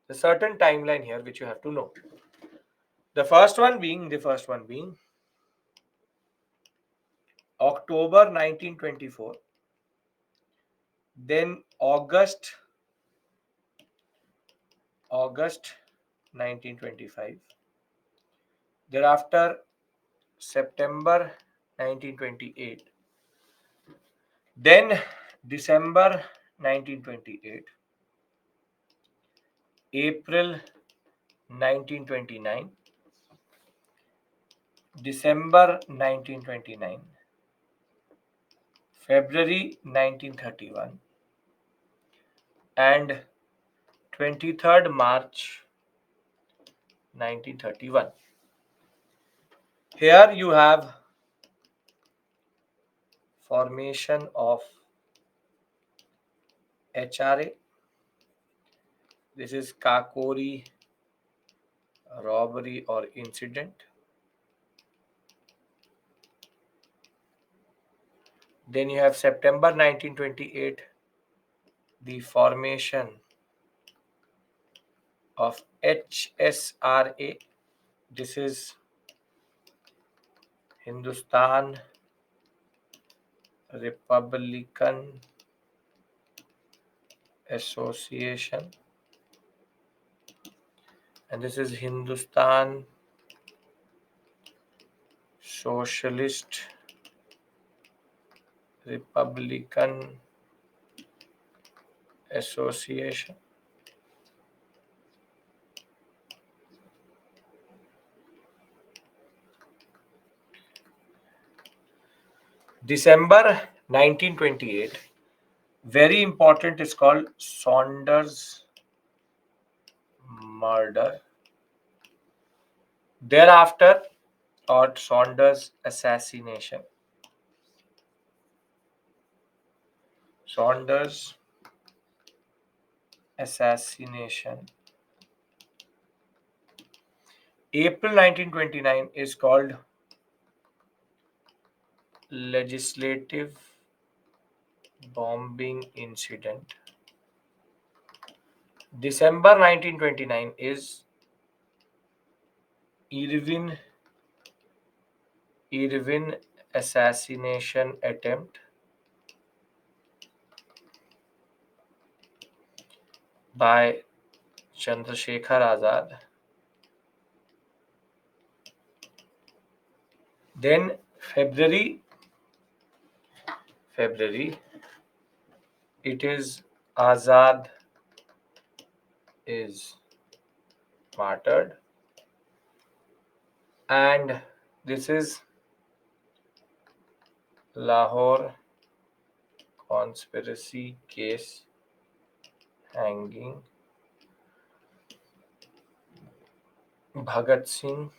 Speaker 1: The certain timeline here, which you have to know. The first one being October 1924, then August 1925, thereafter September 1928, then December 1928, April 1929, December 1929, February 1931, and 23rd March 1931. Here you have formation of HRA. This is Kakori robbery or incident. Then you have September 1928, the formation of HSRA. This is Hindustan Republican Association, and this is Hindustan Socialist Republican Association. December 1928, very important, is called Saunders murder. Thereafter, or Saunders assassination. Saunders assassination. April 1929 is called legislative bombing incident. December 1929 is Irwin assassination attempt by Chandrasekhar Azad. Then February, it is Azad is martyred, and this is Lahore conspiracy case hanging Bhagat Singh,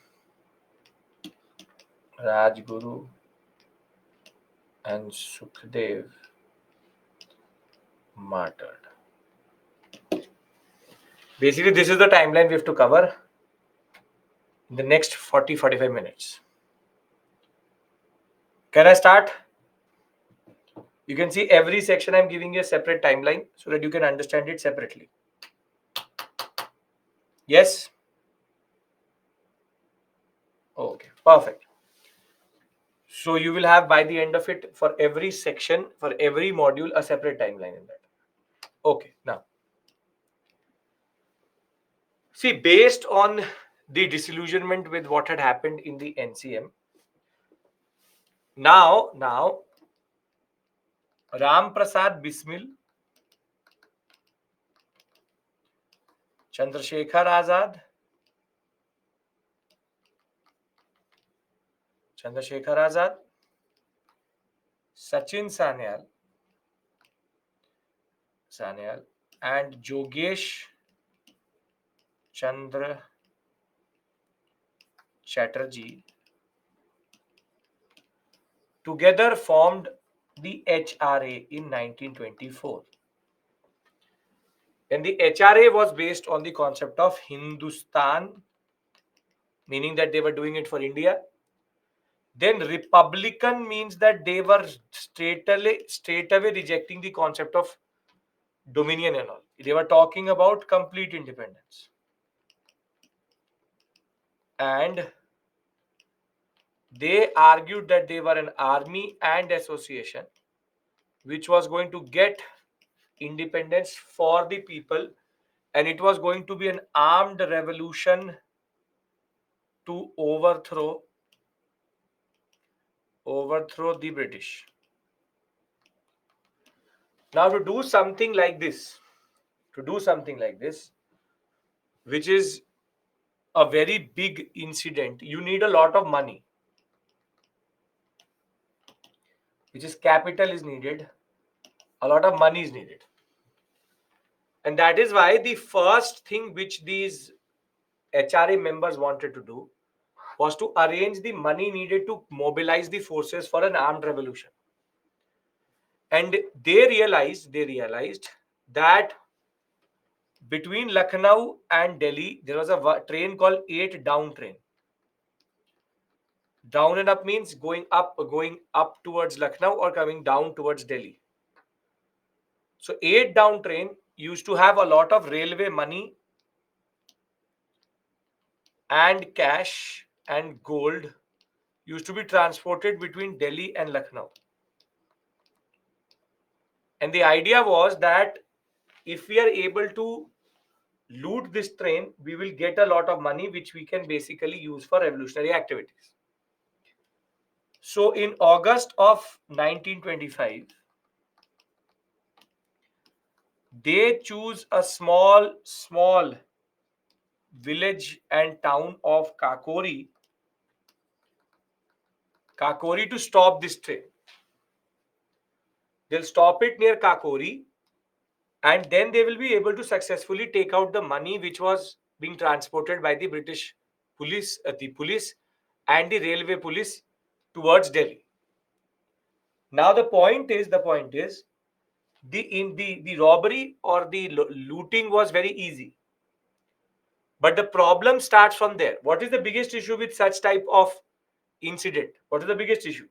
Speaker 1: Rajguru, and Sukhdev martyred. Basically, this is the timeline we have to cover in the next 40-45 minutes. Can I start? You can see every section I'm giving you a separate timeline so that you can understand it separately. Yes? Okay, perfect. So you will have by the end of it, for every section, for every module, a separate timeline in that. Okay, now. See, based on the disillusionment with what had happened in the NCM, now Ram Prasad Bismil, Chandrasekhar Azad, Sachin Sanyal, and Jogesh Chandra Chatterjee together formed the HRA in 1924. And the HRA was based on the concept of Hindustan, meaning that they were doing it for India. Then Republican means that they were straight away rejecting the concept of dominion and all. They were talking about complete independence. And they argued that they were an army and association which was going to get independence for the people, and it was going to be an armed revolution to overthrow the British. Now, to do something like this, which is a very big incident, you need a lot of money, which is capital is needed, a lot of money is needed. And that is why the first thing which these HRA members wanted to do was to arrange the money needed to mobilize the forces for an armed revolution. And they realized that between Lucknow and Delhi, there was a train called 8 down train. Down and up means going up towards Lucknow or coming down towards Delhi. So 8 down train used to have a lot of railway money and cash and gold used to be transported between Delhi and Lucknow. And the idea was that if we are able to loot this train, we will get a lot of money which we can basically use for revolutionary activities. So in August of 1925, they choose a small village and town of Kakori to stop this train. They'll stop it near Kakori, and then they will be able to successfully take out the money which was being transported by the British police, the police and the railway police towards Delhi. Now the point is the robbery or the looting was very easy, but the problem starts from there. What is the biggest issue with such type of incident? What is the biggest issue?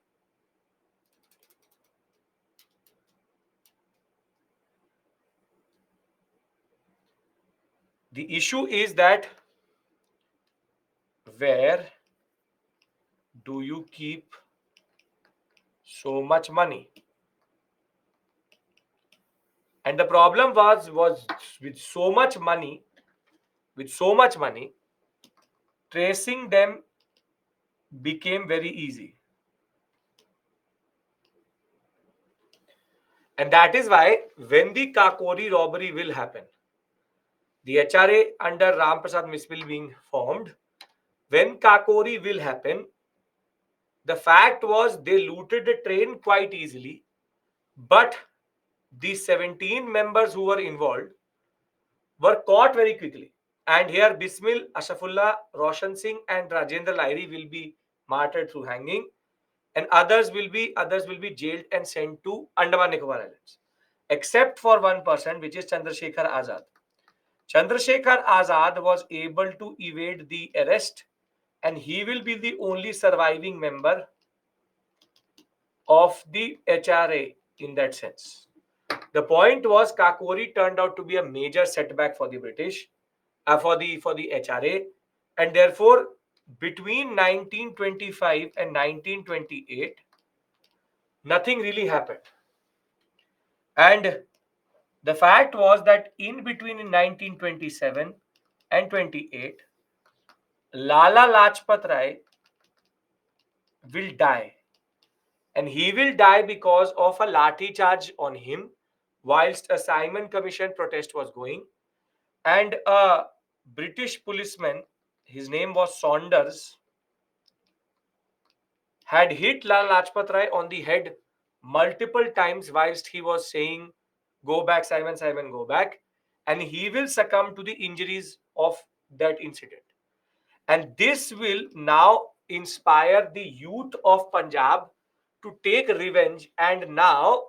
Speaker 1: The issue is that where do you keep so much money? And the problem was with so much money, tracing them became very easy. And that is why when the Kakori robbery will happen, the HRA under Ram Prasad Misbil being formed, when Kakori will happen, the fact was they looted the train quite easily, but the 17 members who were involved, were caught very quickly. And here Bismil, Ashafullah, Roshan Singh, and Rajendra Lahiri will be martyred through hanging, and others will be jailed and sent to Andaman Nicobar Islands, except for one person, which is Chandrasekhar Azad. Chandrasekhar Azad was able to evade the arrest, and he will be the only surviving member of the HRA in that sense. The point was Kakori turned out to be a major setback for the British, for the HRA, and therefore between 1925 and 1928, nothing really happened. And the fact was that in between in 1927 and 28, Lala Lajpat Rai will die, and he will die because of a lathi charge on him whilst a Simon Commission protest was going, and a British policeman, his name was Saunders, had hit Lal Lajpat Rai on the head multiple times whilst he was saying, "Go back, Simon, Simon, go back," and he will succumb to the injuries of that incident. And this will now inspire the youth of Punjab to take revenge, and now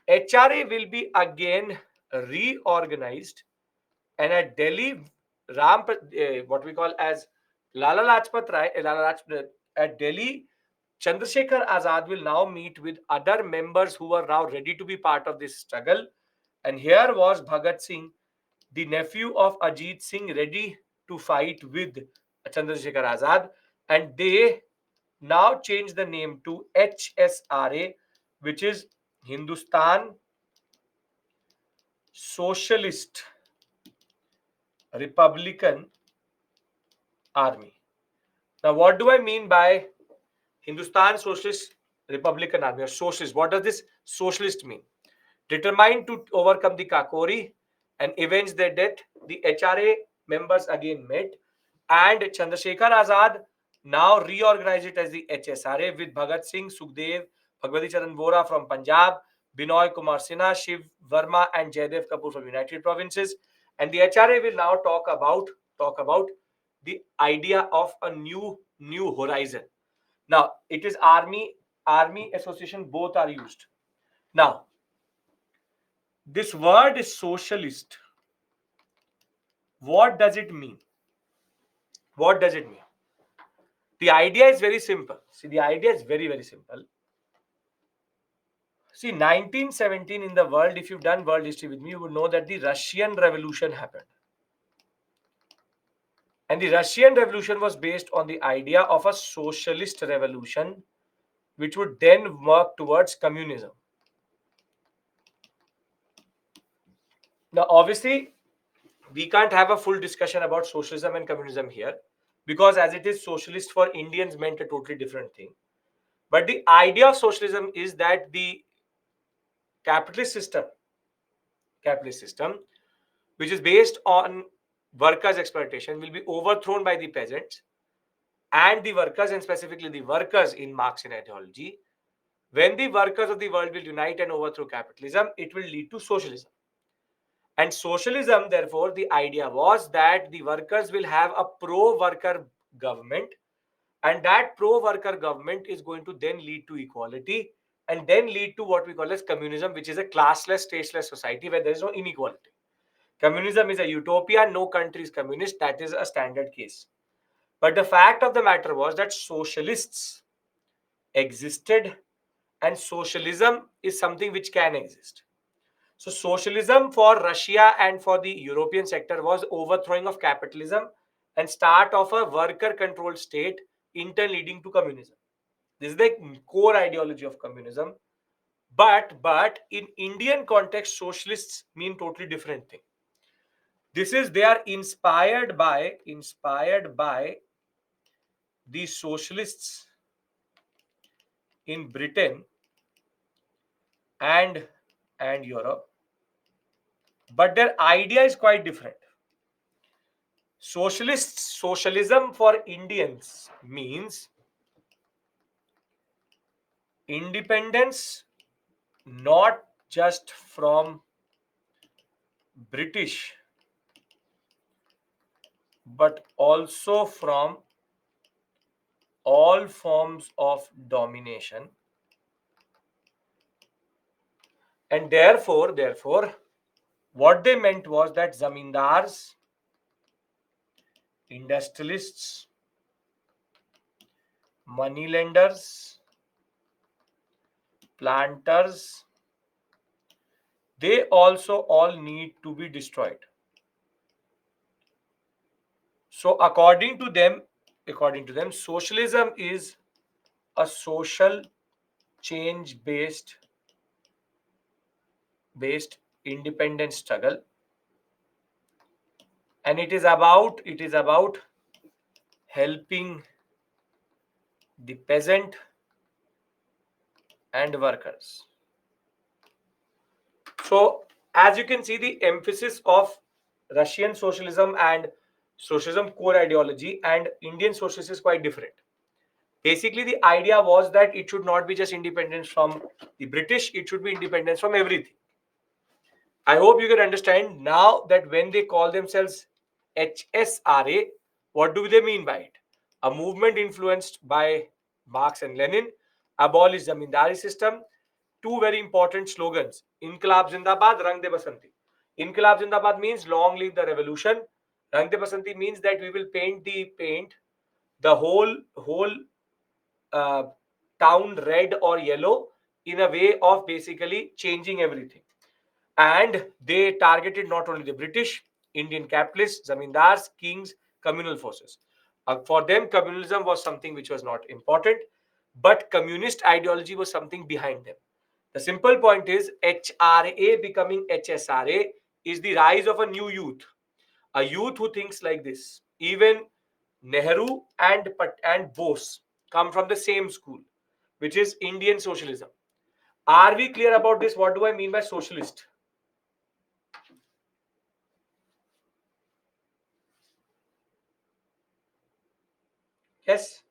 Speaker 1: HRA will be again reorganized, and at Delhi, what we call as Lala Lajpat Rai, at Delhi, Chandrasekhar Azad will now meet with other members who are now ready to be part of this struggle. And here was Bhagat Singh, the nephew of Ajit Singh, ready to fight with Chandrasekhar Azad. And they now change the name to HSRA, which is Hindustan Socialist Republican Army. Now, what do I mean by Hindustan Socialist Republican Army or socialist? What does this socialist mean? Determined to overcome the Kakori and avenge their death, the HRA members again met, and Chandrasekhar Azad now reorganized it as the HSRA with Bhagat Singh, Sukhdev, Bhagwati Charan Vora from Punjab, Binoy Kumar Sinha, Shiv Verma, and Jaidev Kapoor from United Provinces. And the HRA will now talk about the idea of a new horizon. Now it is army association, both are used. Now this word is socialist. What does it mean? What does it mean? The idea is very simple. See, the idea is very, very simple. See, 1917 in the world, if you've done world history with me, you would know that the Russian Revolution happened. And the Russian Revolution was based on the idea of a socialist revolution, which would then work towards communism. Now, obviously, we can't have a full discussion about socialism and communism here, because as it is, socialist for Indians meant a totally different thing. But the idea of socialism is that the capitalist system, which is based on workers' exploitation, will be overthrown by the peasants and the workers, and specifically the workers in Marxian ideology. When the workers of the world will unite and overthrow capitalism, it will lead to socialism. And socialism, therefore, the idea was that the workers will have a pro-worker government, and that pro-worker government is going to then lead to equality, and then lead to what we call as communism, which is a classless, tasteless society where there is no inequality. Communism is a utopia, no country is communist, that is a standard case. But the fact of the matter was that socialists existed, and socialism is something which can exist. So socialism for Russia and for the European sector was overthrowing of capitalism and start of a worker controlled state, in turn leading to communism. This is the core ideology of communism. But in Indian context, socialists mean totally different thing. This is, they are inspired by the socialists in Britain and Europe, but their idea is quite different. Socialism for Indians means independence, not just from British, but also from all forms of domination, and therefore what they meant was that zamindars, industrialists, moneylenders, planters, they also all need to be destroyed. So according to them, socialism is a social change based independent struggle, and it is about helping the peasant and workers. So as you can see, the emphasis of Russian socialism and socialism core ideology and Indian socialism is quite different. Basically, the idea was that it should not be just independence from the British, it should be independence from everything. I hope you can understand now that when they call themselves HSRA, what do they mean by it? A movement influenced by Marx and Lenin, abolish zamindari system, two very important slogans. Inqilab Zindabad, Rang De Basanti. Inqilab Zindabad means long live the revolution. Rang De Basanti means that we will paint the whole uh, town red or yellow in a way of basically changing everything. And they targeted not only the British, Indian capitalists, zamindars, kings, communal forces. For them, communalism was something which was not important, but communist ideology was something behind them. The simple point is HRA becoming HSRA is the rise of a new youth, a youth who thinks like this. Even Nehru and Bose come from the same school, which is Indian socialism. Are we clear about this? What do I mean by socialist? Yes,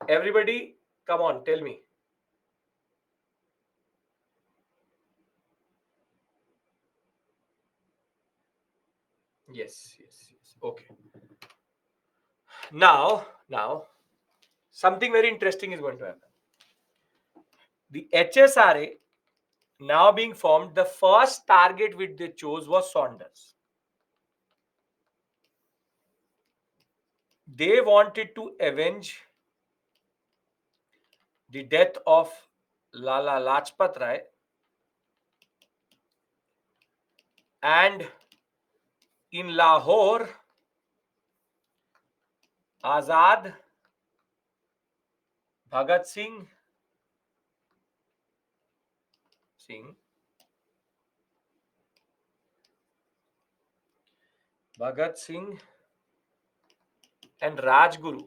Speaker 1: everybody, come on, tell me. Yes, yes, yes. Okay. Now, something very interesting is going to happen. The HSRA now being formed, the first target which they chose was Saunders. They wanted to avenge the death of Lala Lajpat Rai, and in Lahore, Azad, Bhagat Singh, Bhagat Singh, and Rajguru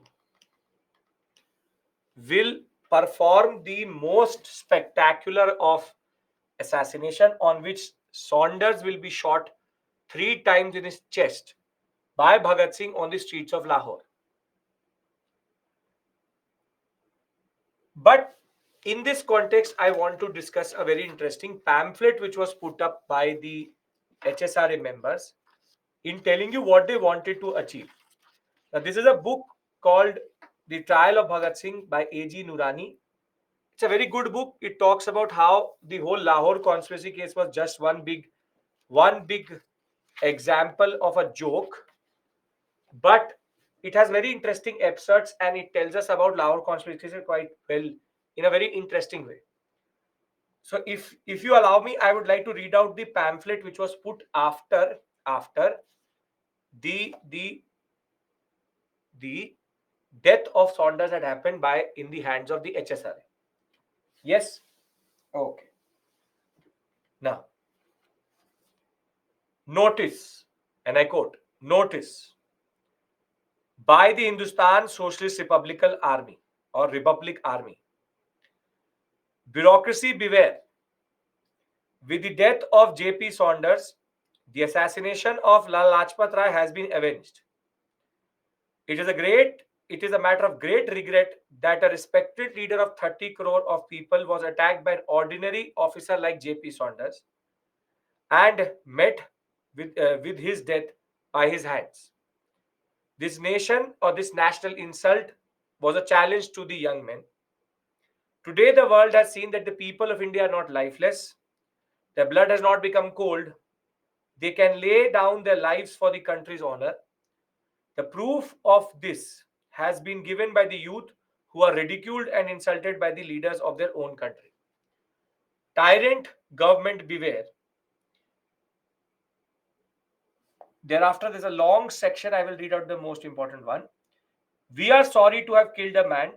Speaker 1: will perform the most spectacular of assassination, on which Saunders will be shot 3 times in his chest by Bhagat Singh on the streets of Lahore. But in this context, I want to discuss a very interesting pamphlet which was put up by the HSRA members in telling you what they wanted to achieve. Now, this is a book called The Trial of Bhagat Singh by A.G. Nurani. It's a very good book. It talks about how the whole Lahore conspiracy case was just one big example of a joke, but it has very interesting excerpts and it tells us about Lahore conspiracy quite well in a very interesting way. So if you allow me, I would like to read out the pamphlet which was put after the the death of Saunders had happened by in the hands of the HSRA. Yes. Okay. Now notice, and I quote, notice by the Hindustan Socialist Republican Army or Republic Army. Bureaucracy beware. With the death of J.P. Saunders, the assassination of Lal Lajpat Rai has been avenged. It is a matter of great regret that a respected leader of 30 crore of people was attacked by an ordinary officer like J.P. Saunders and met with his death by his hands. This nation or this national insult was a challenge to the young men. Today, the world has seen that the people of India are not lifeless. Their blood has not become cold. They can lay down their lives for the country's honor. The proof of this has been given by the youth who are ridiculed and insulted by the leaders of their own country. Tyrant government beware. Thereafter, there's a long section. I will read out the most important one. We are sorry to have killed a man,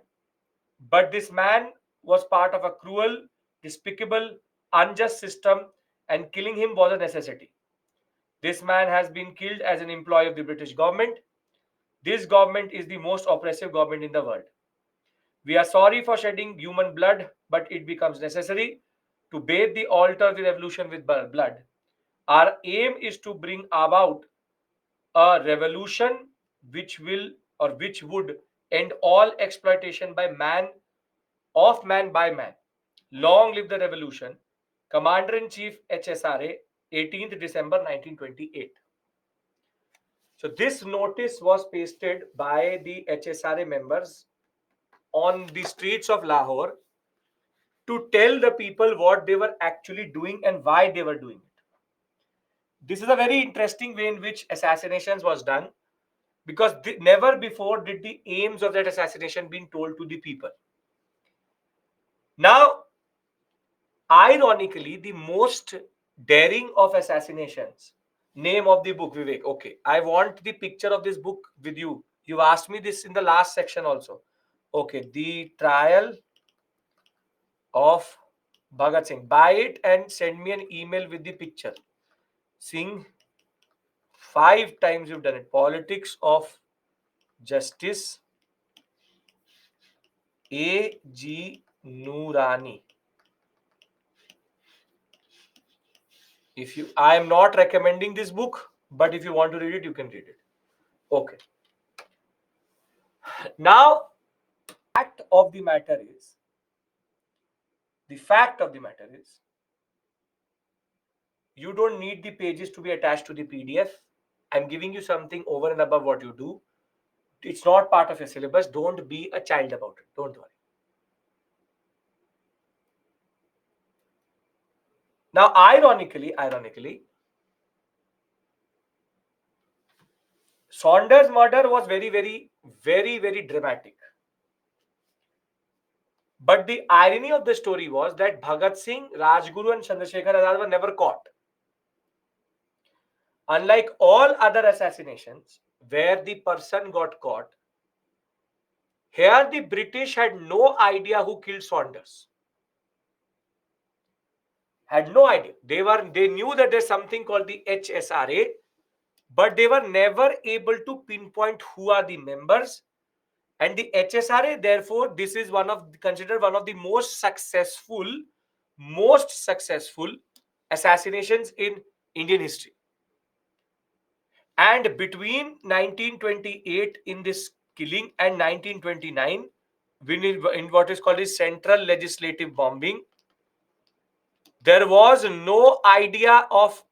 Speaker 1: but this man was part of a cruel, despicable, unjust system, and killing him was a necessity. This man has been killed as an employee of the British government. This government is the most oppressive government in the world. We are sorry for shedding human blood, but it becomes necessary to bathe the altar of the revolution with blood. Our aim is to bring about a revolution which will or which would end all exploitation by man of man by man. Long live the revolution. Commander in Chief HSRA, 18th December 1928. So this notice was pasted by the HSRA members on the streets of Lahore to tell the people what they were actually doing and why they were doing it. This is a very interesting way in which assassinations was done, because never before did the aims of that assassination been told to the people. Now, ironically, the most daring of assassinations, name of the book, Vivek. Okay, I want the picture of this book with you. You asked me this in the last section also. Okay, the trial of Bhagat Singh. Buy it and send me an email with the picture. Singh, 5 times you've done it. Politics of Justice, A.G. Noorani. If you, I am not recommending this book, but if you want to read it, you can read it. Okay. Now, fact of the matter is, the fact of the matter is, you don't need the pages to be attached to the PDF. I'm giving you something over and above what you do. It's not part of your syllabus. Don't be a child about it. Don't worry. Now, ironically, Saunders' murder was very dramatic. But the irony of the story was that Bhagat Singh, Rajguru, and Chandrasekhar Azad were never caught. Unlike all other assassinations where the person got caught, here the British had no idea who killed Saunders. Had no idea. They knew that there's something called the HSRA, but they were never able to pinpoint who are the members. And the HSRA, therefore, this is considered one of the most successful assassinations in Indian history. And between 1928 in this killing and 1929, in what is called the central legislative bombing, there was no idea of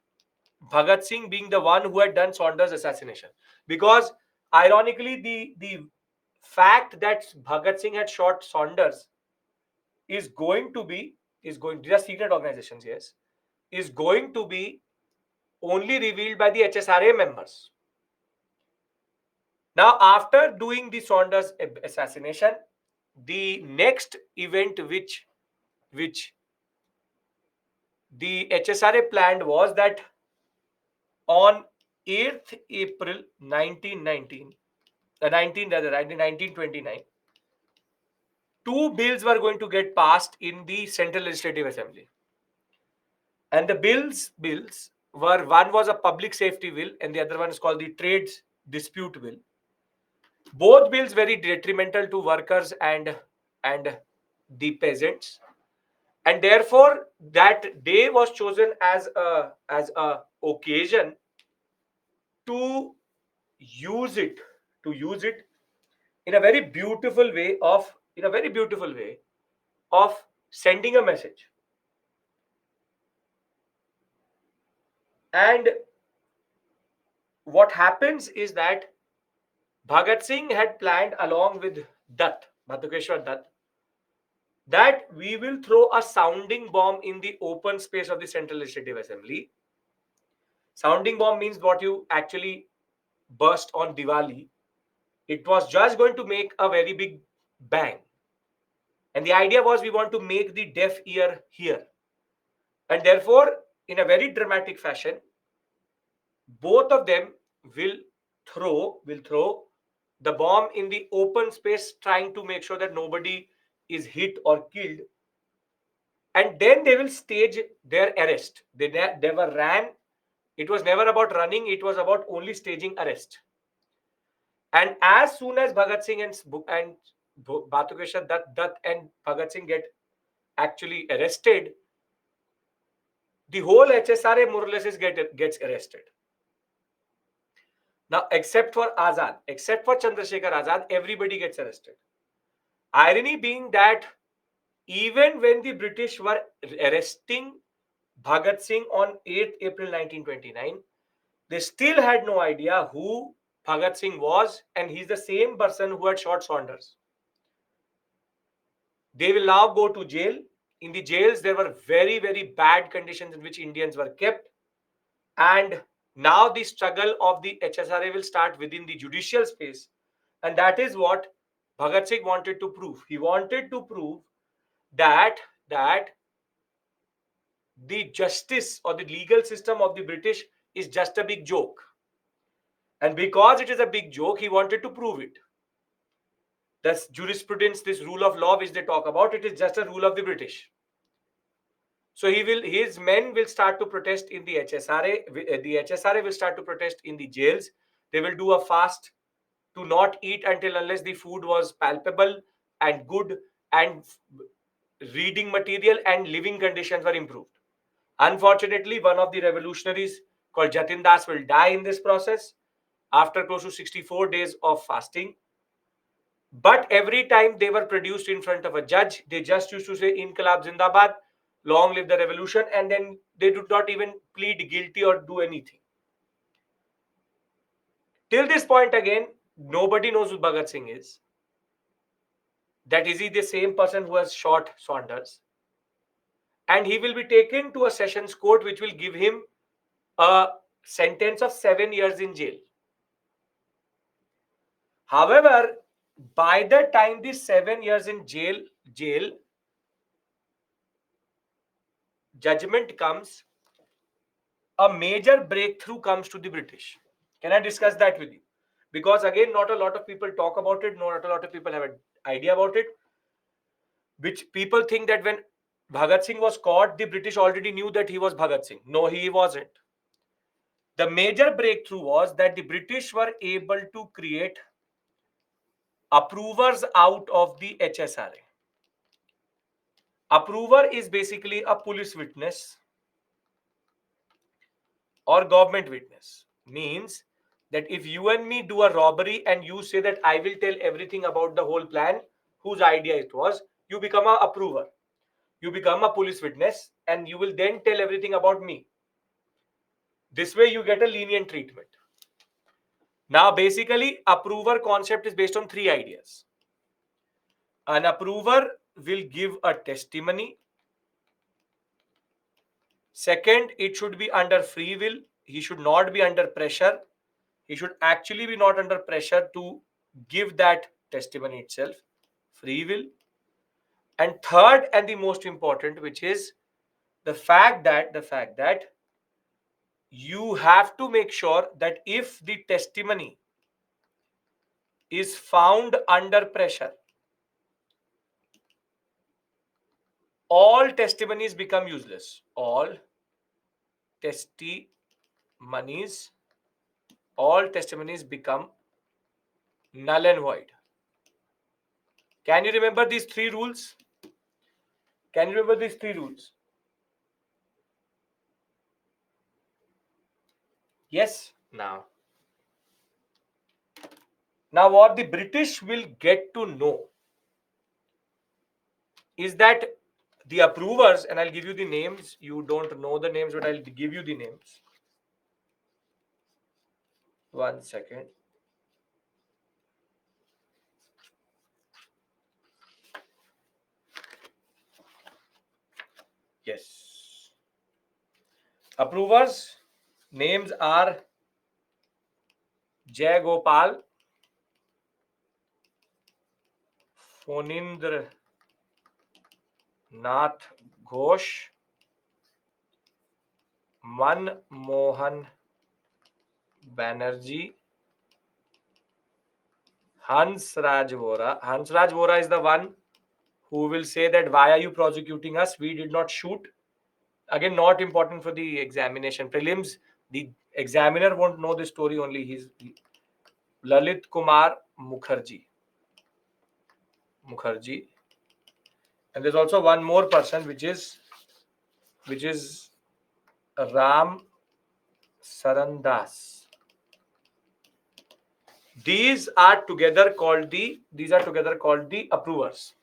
Speaker 1: Bhagat Singh being the one who had done Saunders' assassination. Because ironically, the fact that Bhagat Singh had shot Saunders is going to be, these are secret organizations, yes, is going to be only revealed by the HSRA members. Now, after doing the Saunders assassination, the next event which the HSRA planned was that on 8th April 1929, 2 bills were going to get passed in the Central Legislative Assembly. And the bills were, one was a public safety bill and the other one is called the trades dispute bill. Both bills very detrimental to workers and the peasants, and therefore that day was chosen as a occasion to use it in a very beautiful way of sending a message. And what happens is that Bhagat Singh had planned along with Dutt, Bhatukeshwar Dutt, that we will throw a sounding bomb in the open space of the Central Legislative Assembly. Sounding bomb means what you actually burst on Diwali. It was just going to make a very big bang. And the idea was we want to make the deaf ear hear. And therefore, in a very dramatic fashion, both of them will throw the bomb in the open space, trying to make sure that nobody is hit or killed. And then they will stage their arrest. They never ran. It was never about running. It was about only staging arrest. And as soon as Bhagat Singh and Bhatukeshwar Dutt and Bhagat Singh get actually arrested, the whole HSRA more or less gets arrested. Now, except for Azad, except for Chandrasekhar Azad, everybody gets arrested. Irony being that even when the British were arresting Bhagat Singh on 8th April 1929, they still had no idea who Bhagat Singh was, and he's the same person who had shot Saunders. They will now go to jail. In the jails, there were very, very bad conditions in which Indians were kept. And now the struggle of the HSRA will start within the judicial space. And that is what Bhagat Singh wanted to prove. He wanted to prove that the justice or the legal system of the British is just a big joke. And because it is a big joke, he wanted to prove it. This jurisprudence, this rule of law which they talk about, it is just a rule of the British. So his men will start to protest in the HSRA. The HSRA will start to protest in the jails. They will do a fast to not eat until unless the food was palpable and good, and reading material and living conditions were improved. Unfortunately, one of the revolutionaries called Jatin Das will die in this process after close to 64 days of fasting. But every time they were produced in front of a judge, they just used to say Inqilab Zindabad, long live the revolution, and then they did not even plead guilty or do anything. Till this point, again, nobody knows who Bhagat Singh is. That is he the same person who has shot Saunders? And he will be taken to a sessions court, which will give him a sentence of 7 years in jail. However, by the time the 7 years in jail judgment comes, a major breakthrough comes to the British. Can I discuss that with you? Because again, not a lot of people talk about it, not a lot of people have an idea about it. Which people think that when Bhagat Singh was caught, the British already knew that he was Bhagat Singh. No, he wasn't. The major breakthrough was that the British were able to create approvers out of the HSRA. Approver is basically a police witness or government witness. Means that if you and me do a robbery and you say that I will tell everything about the whole plan, whose idea it was, you become an approver. You become a police witness and you will then tell everything about me. This way you get a lenient treatment. Now, basically, approver concept is based on three ideas. An approver will give a testimony. Second, it should be under free will. He should not be under pressure. He should actually be not under pressure to give that testimony itself. Free will. And third, and the most important, which is the fact that you have to make sure that if the testimony is found under pressure, all testimonies become useless. All testimonies become null and void. Can you remember these three rules? Can you remember these three rules? Yes. Now what the British will get to know is that the approvers, and I'll give you the names. You don't know the names, but I'll give you the names. 1 second. Yes. Approvers names are Jay Gopal, Fonindra Nath Ghosh, Manmohan Banerjee, Hans Raj Vora. Hans Raj Vora is the one who will say that why are you prosecuting us? We did not shoot. Again, not important for the examination. Prelims, the examiner won't know the story only. He's Lalit Kumar Mukherjee. And there's also one more person which is Ram Sarandas. These are together called the approvers.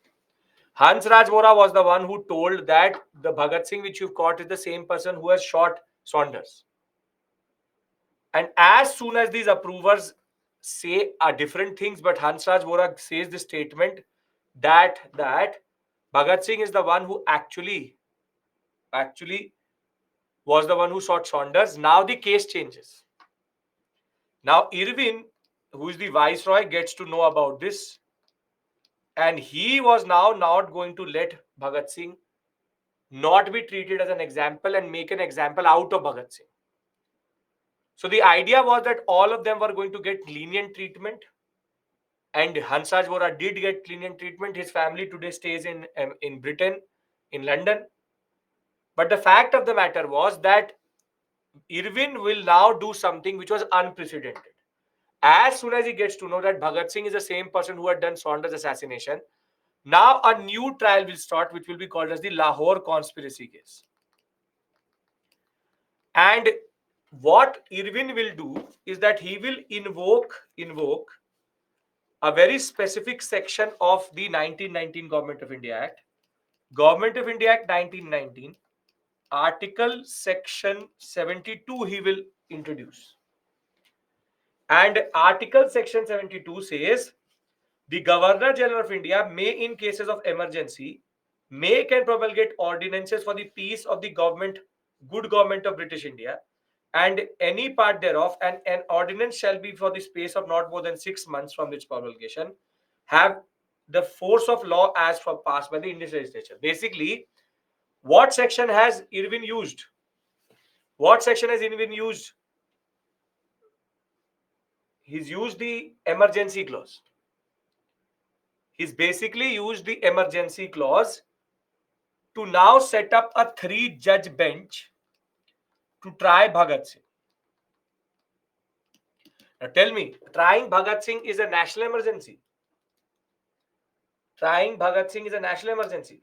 Speaker 1: Hans Raj Vora was the one who told that the Bhagat Singh which you've caught is the same person who has shot Saunders. And as soon as these approvers say different things, but Hans Raj Vora says the statement that Bhagat Singh is the one who actually was the one who shot Saunders. Now the case changes. Now Irwin, who is the viceroy, gets to know about this, and he was now not going to let Bhagat Singh not be treated as an example and make an example out of Bhagat Singh. So the idea was that all of them were going to get lenient treatment, and Hansraj Vora did get lenient treatment. His family today stays in Britain, in London. But the fact of the matter was that Irwin will now do something which was unprecedented. As soon as he gets to know that Bhagat Singh is the same person who had done Saunders assassination, now a new trial will start, which will be called as the Lahore conspiracy case. And what Irwin will do is that he will invoke a very specific section of the 1919 Government of India Act. Government of India Act 1919, Article Section 72 he will introduce. And Article Section 72 says, the Governor General of India may, in cases of emergency, make and promulgate ordinances for the peace of the government, good government of British India, and any part thereof, and an ordinance shall be for the space of not more than 6 months from its promulgation, have the force of law as for passed by the Indian legislature. Basically, what section has Irwin used? What section has Irwin used? He's used the emergency clause. He's basically used the emergency clause to now set up a 3-judge bench to try Bhagat Singh. Now tell me, trying Bhagat Singh is a national emergency? Trying Bhagat Singh is a national emergency?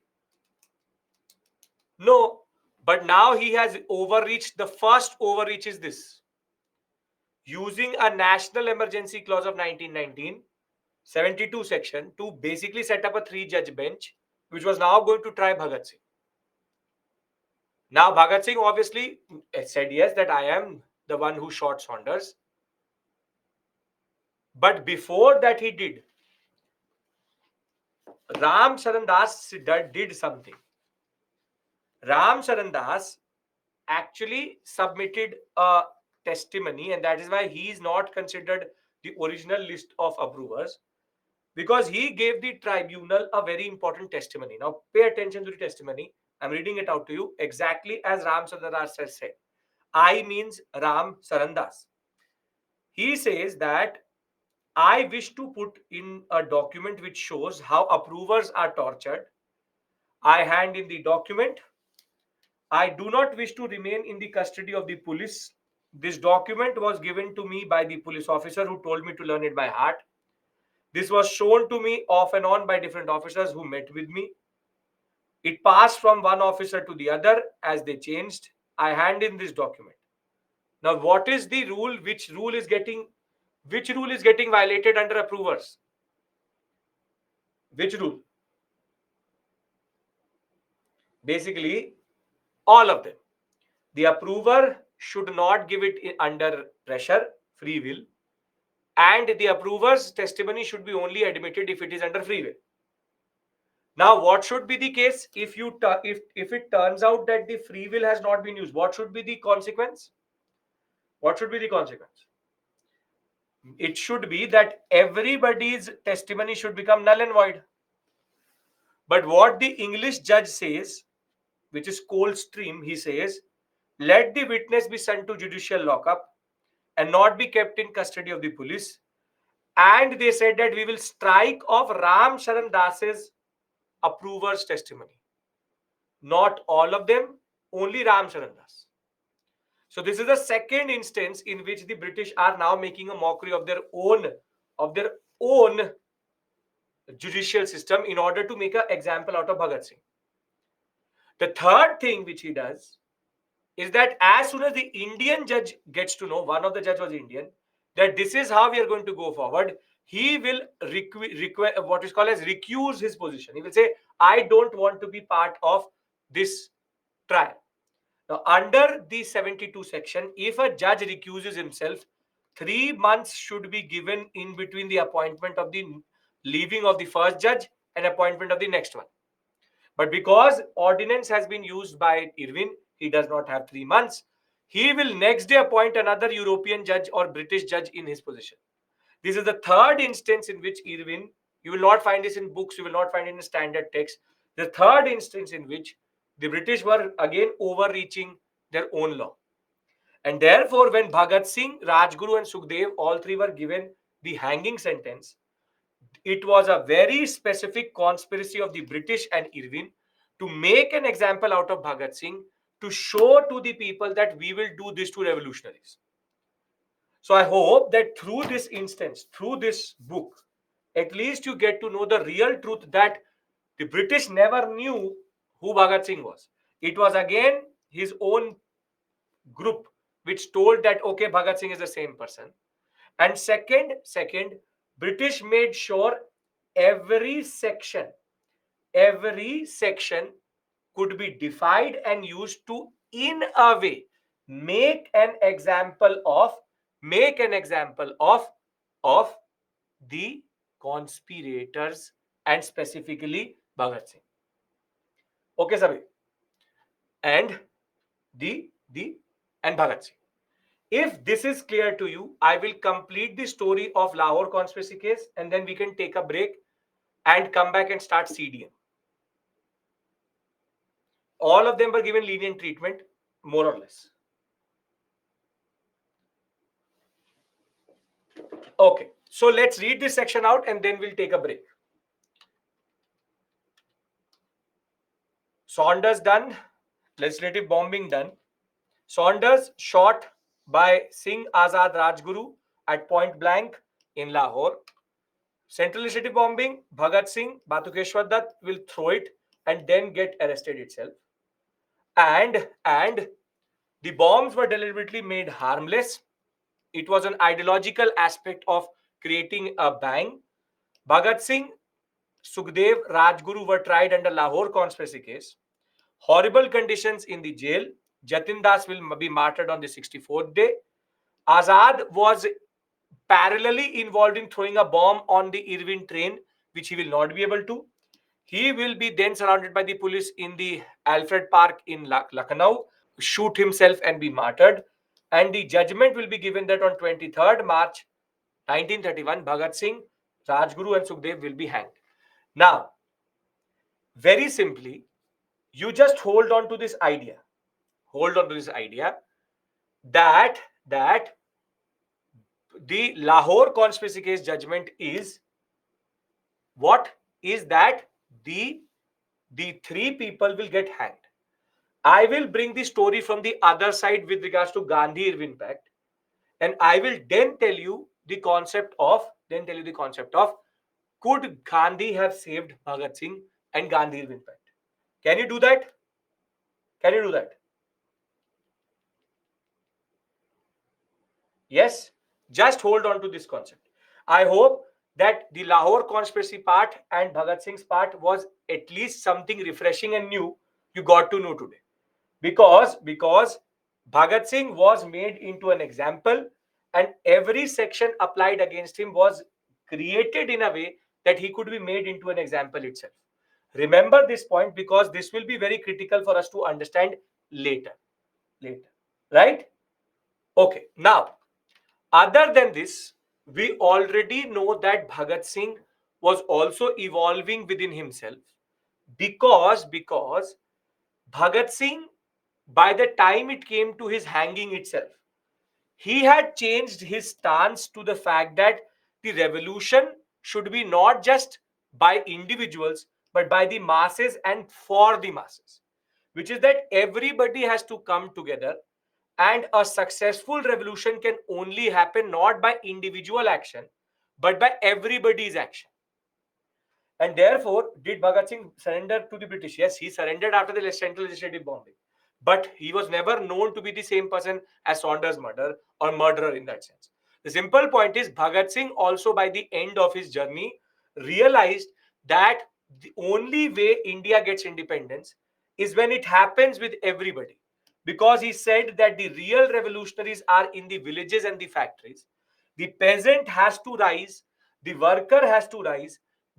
Speaker 1: No, but now he has overreached. The first overreach is this. Using a national emergency clause of 1919, 72 section to basically set up a 3-judge bench, which was now going to try Bhagat Singh. Now Bhagat Singh obviously said yes, that I am the one who shot Saunders. But before that he did, Ram Charan Das did something. Ram Charan Das actually submitted a testimony, and that is why he is not considered the original list of approvers, because he gave the tribunal a very important testimony. Now pay attention to the testimony. I'm reading it out to you exactly as Ram Charan Das has said. I means Ram Charan Das. He says that I wish to put in a document which shows how approvers are tortured. I hand in the document. I do not wish to remain in the custody of the police. This document was given to me by the police officer who told me to learn it by heart. This was shown to me off and on by different officers who met with me. It passed from one officer to the other as they changed. I hand in this document. Now, what is the rule? Which rule is getting violated under approvers? Which rule? Basically, all of them. The approver should not give it under pressure, free will, and the approver's testimony should be only admitted if it is under free will. Now, what should be the case if if it turns out that the free will has not been used? What should be the consequence? What should be the consequence? It should be that everybody's testimony should become null and void. But what the English judge says, which is Coldstream, he says, let the witness be sent to judicial lockup and not be kept in custody of the police. And they said that we will strike off Ram Sharan Das's approver's testimony. Not all of them, only Ram Sharan Das. So this is the second instance in which the British are now making a mockery of their own judicial system in order to make an example out of Bhagat Singh. The third thing which he does is that as soon as the Indian judge gets to know, one of the judge was Indian, that this is how we are going to go forward, he will what is called as recuse his position. He will say, I don't want to be part of this trial. Now, under the 72 section, if a judge recuses himself, 3 months should be given in between the appointment of the leaving of the first judge and appointment of the next one. But because ordinance has been used by Irwin, he does not have 3 months. He will next day appoint another European judge or British judge in his position. This is the third instance in which Irwin, you will not find this in books, you will not find it in standard text. The third instance in which the British were again overreaching their own law. And therefore, when Bhagat Singh, Rajguru, and Sukhdev, all three were given the hanging sentence, it was a very specific conspiracy of the British and Irwin to make an example out of Bhagat Singh, to show to the people that we will do this to revolutionaries. So I hope that through this instance, through this book, at least you get to know the real truth that the British never knew who Bhagat Singh was. It was again his own group which told that, okay, Bhagat Singh is the same person. And second, British made sure every section could be defied and used to, in a way, make an example of the conspirators, and specifically Bhagat Singh. Okay, Sabhi. And and Bhagat Singh. If this is clear to you, I will complete the story of Lahore conspiracy case, and then we can take a break and come back and start CDM. All of them were given lenient treatment, more or less. Okay, so let's read this section out and then we'll take a break. Saunders done, legislative bombing done. Saunders shot by Singh Azad Rajguru at point blank in Lahore. Central legislative bombing, Bhagat Singh, Batukeshwar Dutt will throw it and then get arrested itself. And the bombs were deliberately made harmless. It was an ideological aspect of creating a bang. Bhagat Singh, Sukhdev, Rajguru were tried under Lahore conspiracy case. Horrible conditions in the jail. Jatin Das will be martyred on the 64th day. Azad was parallelly involved in throwing a bomb on the Irwin train, which he will not be able to. He will be then surrounded by the police in the Alfred Park in Lucknow, shoot himself and be martyred. And the judgment will be given that on 23rd March 1931, Bhagat Singh, Rajguru and Sukhdev will be hanged. Now, very simply, you just hold on to this idea. Hold on to this idea that the Lahore conspiracy case judgment is what? Is that the three people will get hanged. I will bring the story from the other side with regards to Gandhi-Irwin Pact, and I will then tell you the concept of could Gandhi have saved Bhagat Singh and Gandhi-Irwin Pact? Can you do that? Can you do that? Yes? Just hold on to this concept. I hope that the Lahore conspiracy part and Bhagat Singh's part was at least something refreshing and new you got to know today. Because Bhagat Singh was made into an example, and every section applied against him was created in a way that he could be made into an example itself. Remember this point because this will be very critical for us to understand later. Later, right? Okay. Now, other than this, we already know that Bhagat Singh was also evolving within himself because Bhagat Singh, by the time it came to his hanging itself, he had changed his stance to the fact that the revolution should be not just by individuals but by the masses and for the masses, which is that everybody has to come together, and a successful revolution can only happen not by individual action but by everybody's action. And therefore, did Bhagat Singh surrender to the British? Yes, he surrendered after the central legislative bombing. But he was never known to be the same person as Saunders' murderer or murderer in that sense. The simple point is, Bhagat Singh also, by the end of his journey, realized that the only way India gets independence is when it happens with everybody. Because he said that the real revolutionaries are in the villages and the factories. The peasant has to rise, the worker has to rise,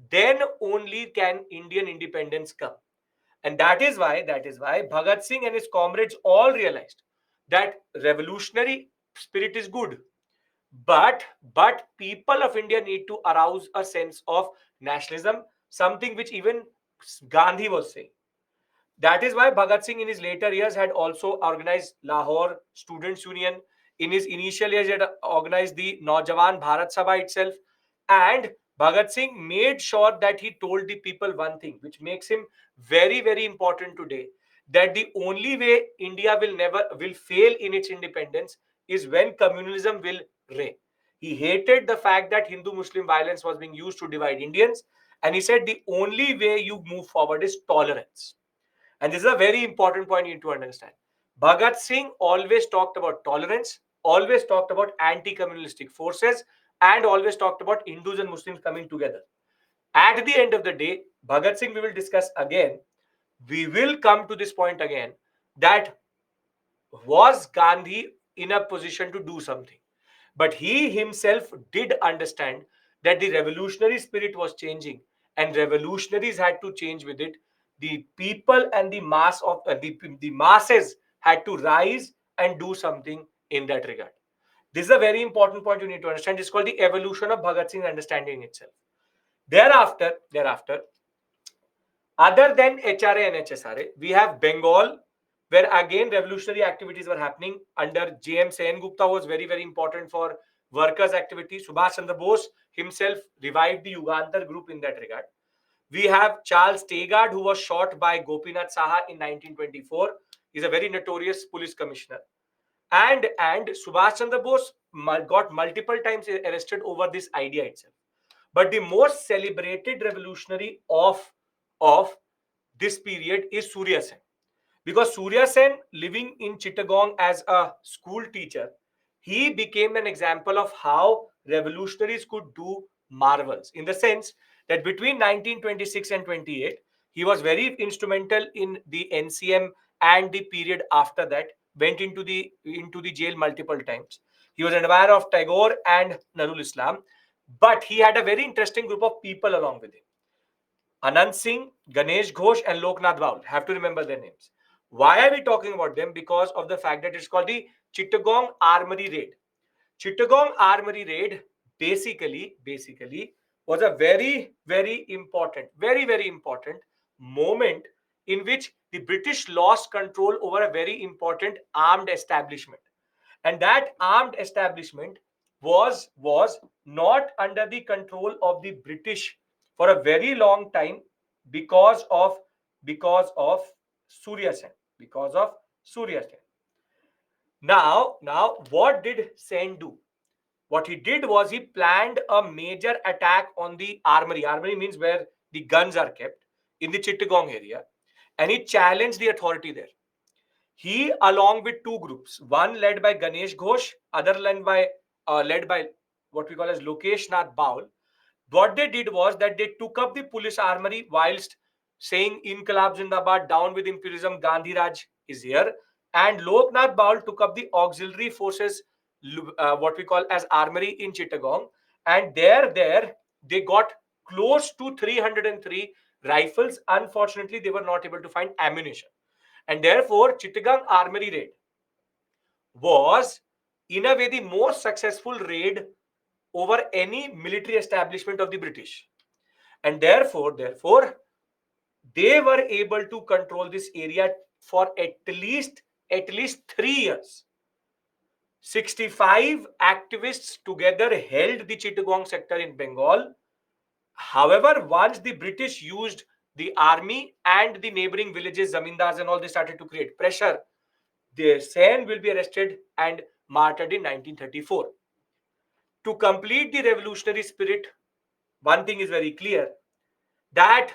Speaker 1: then only can Indian independence come. And that is why Bhagat Singh and his comrades all realized that revolutionary spirit is good, but people of India need to arouse a sense of nationalism, something which even Gandhi was saying. That is why Bhagat Singh in his later years had also organized Lahore Students Union. In his initial years, he had organized the Naujawan Bharat Sabha itself. And Bhagat Singh made sure that he told the people one thing, which makes him very, very important today, that the only way India will fail in its independence is when communalism will reign. He hated the fact that Hindu-Muslim violence was being used to divide Indians. And he said the only way you move forward is tolerance. And this is a very important point you need to understand. Bhagat Singh always talked about tolerance, always talked about anti-communalistic forces, and always talked about Hindus and Muslims coming together. At the end of the day, Bhagat Singh, we will discuss again. We will come to this point again that was Gandhi in a position to do something? But he himself did understand that the revolutionary spirit was changing and revolutionaries had to change with it. The people and the the masses had to rise and do something in that regard. This is a very important point you need to understand. It's called the evolution of Bhagat Singh's understanding itself. Thereafter, other than HRA and HSRA, we have Bengal, where again revolutionary activities were happening under JM Sen Gupta was very, very important for workers' activity. Subhash Chandra Bose himself revived the Yugantar group in that regard. We have Charles Tegard, who was shot by Gopinath Saha in 1924. He's a very notorious police commissioner. And Subhash Chandra Bose got multiple times arrested over this idea itself. But the most celebrated revolutionary of this period is Surya Sen. Because Surya Sen, living in Chittagong as a school teacher, he became an example of how revolutionaries could do marvels. In the sense that between 1926 and 28, he was very instrumental in the NCM and the period after that. Went into the jail multiple times. He was an admirer of Tagore and Narul Islam, but he had a very interesting group of people along with him. Anand Singh, Ganesh Ghosh, and Loknath Baul. Have to remember their names. Why are we talking about them? Because of the fact that it's called the Chittagong Armory Raid. Chittagong Armory Raid basically was a very, very important moment in which the British lost control over a very important armed establishment. And that armed establishment was not under the control of the British for a very long time because of Surya Sen. Because of Surya Sen. Now, what did Sen do? What he did was he planned a major attack on the armory. Armory means where the guns are kept in the Chittagong area, and he challenged the authority there. He, along with two groups, one led by Ganesh Ghosh, other led by what we call as Lokesh Nath Baul. What they did was that they took up the police armory whilst saying Inqilab Zindabad, down with imperialism, Gandhi Raj is here. And Loknath Baul took up the auxiliary forces, what we call as armory in Chittagong. And there they got close to 303 rifles. Unfortunately, they were not able to find ammunition. And therefore, Chittagong Armory raid was, in a way, the most successful raid over any military establishment of the British. And therefore, they were able to control this area for at least 3 years. 65 activists together held the Chittagong sector in Bengal. However, once the British used the army and the neighboring villages, zamindars and all, they started to create pressure. The Sen will be arrested and martyred in 1934. To complete the revolutionary spirit, one thing is very clear, that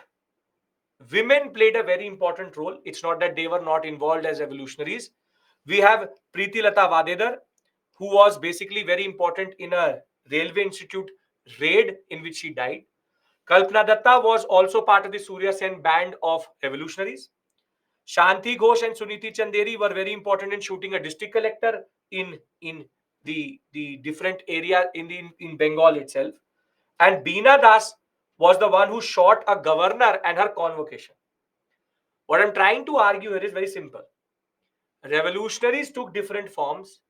Speaker 1: women played a very important role. It's not that they were not involved as revolutionaries. We have Preeti Lata Vadedar, who was basically very important in a railway institute raid in which she died. Kalpana Datta was also part of the Surya Sen band of revolutionaries. Shanti Ghosh and Suniti Chanderi were very important in shooting a district collector in the different area in Bengal itself. And Beena Das was the one who shot a governor and her convocation. What I'm trying to argue here is very simple. Revolutionaries took different forms,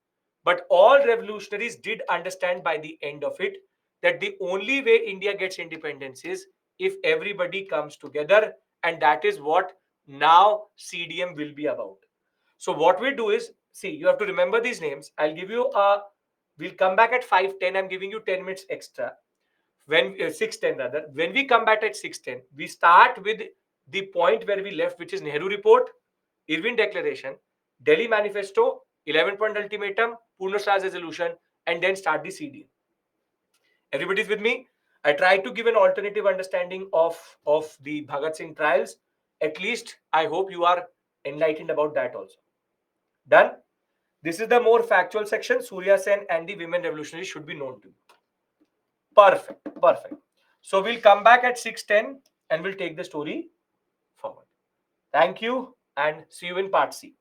Speaker 1: but all revolutionaries did understand by the end of it that the only way India gets independence is if everybody comes together, and that is what now CDM will be about. So what we do is, see, you have to remember these names. I'll give you a, we'll come back at 5:10. I'm giving you 10 minutes extra. When 6:10 rather, when we come back at 6:10, we start with the point where we left, which is Nehru Report, Irwin Declaration, Delhi Manifesto, 11-point ultimatum, Purna Swaraj resolution, and then start the CD. Everybody's with me? I try to give an alternative understanding of the Bhagat Singh trials. At least I hope you are enlightened about that also. Done? This is the more factual section. Surya Sen and the women revolutionaries should be known to you. Perfect. Perfect. So we'll come back at 6:10 and we'll take the story forward. Thank you and see you in part C.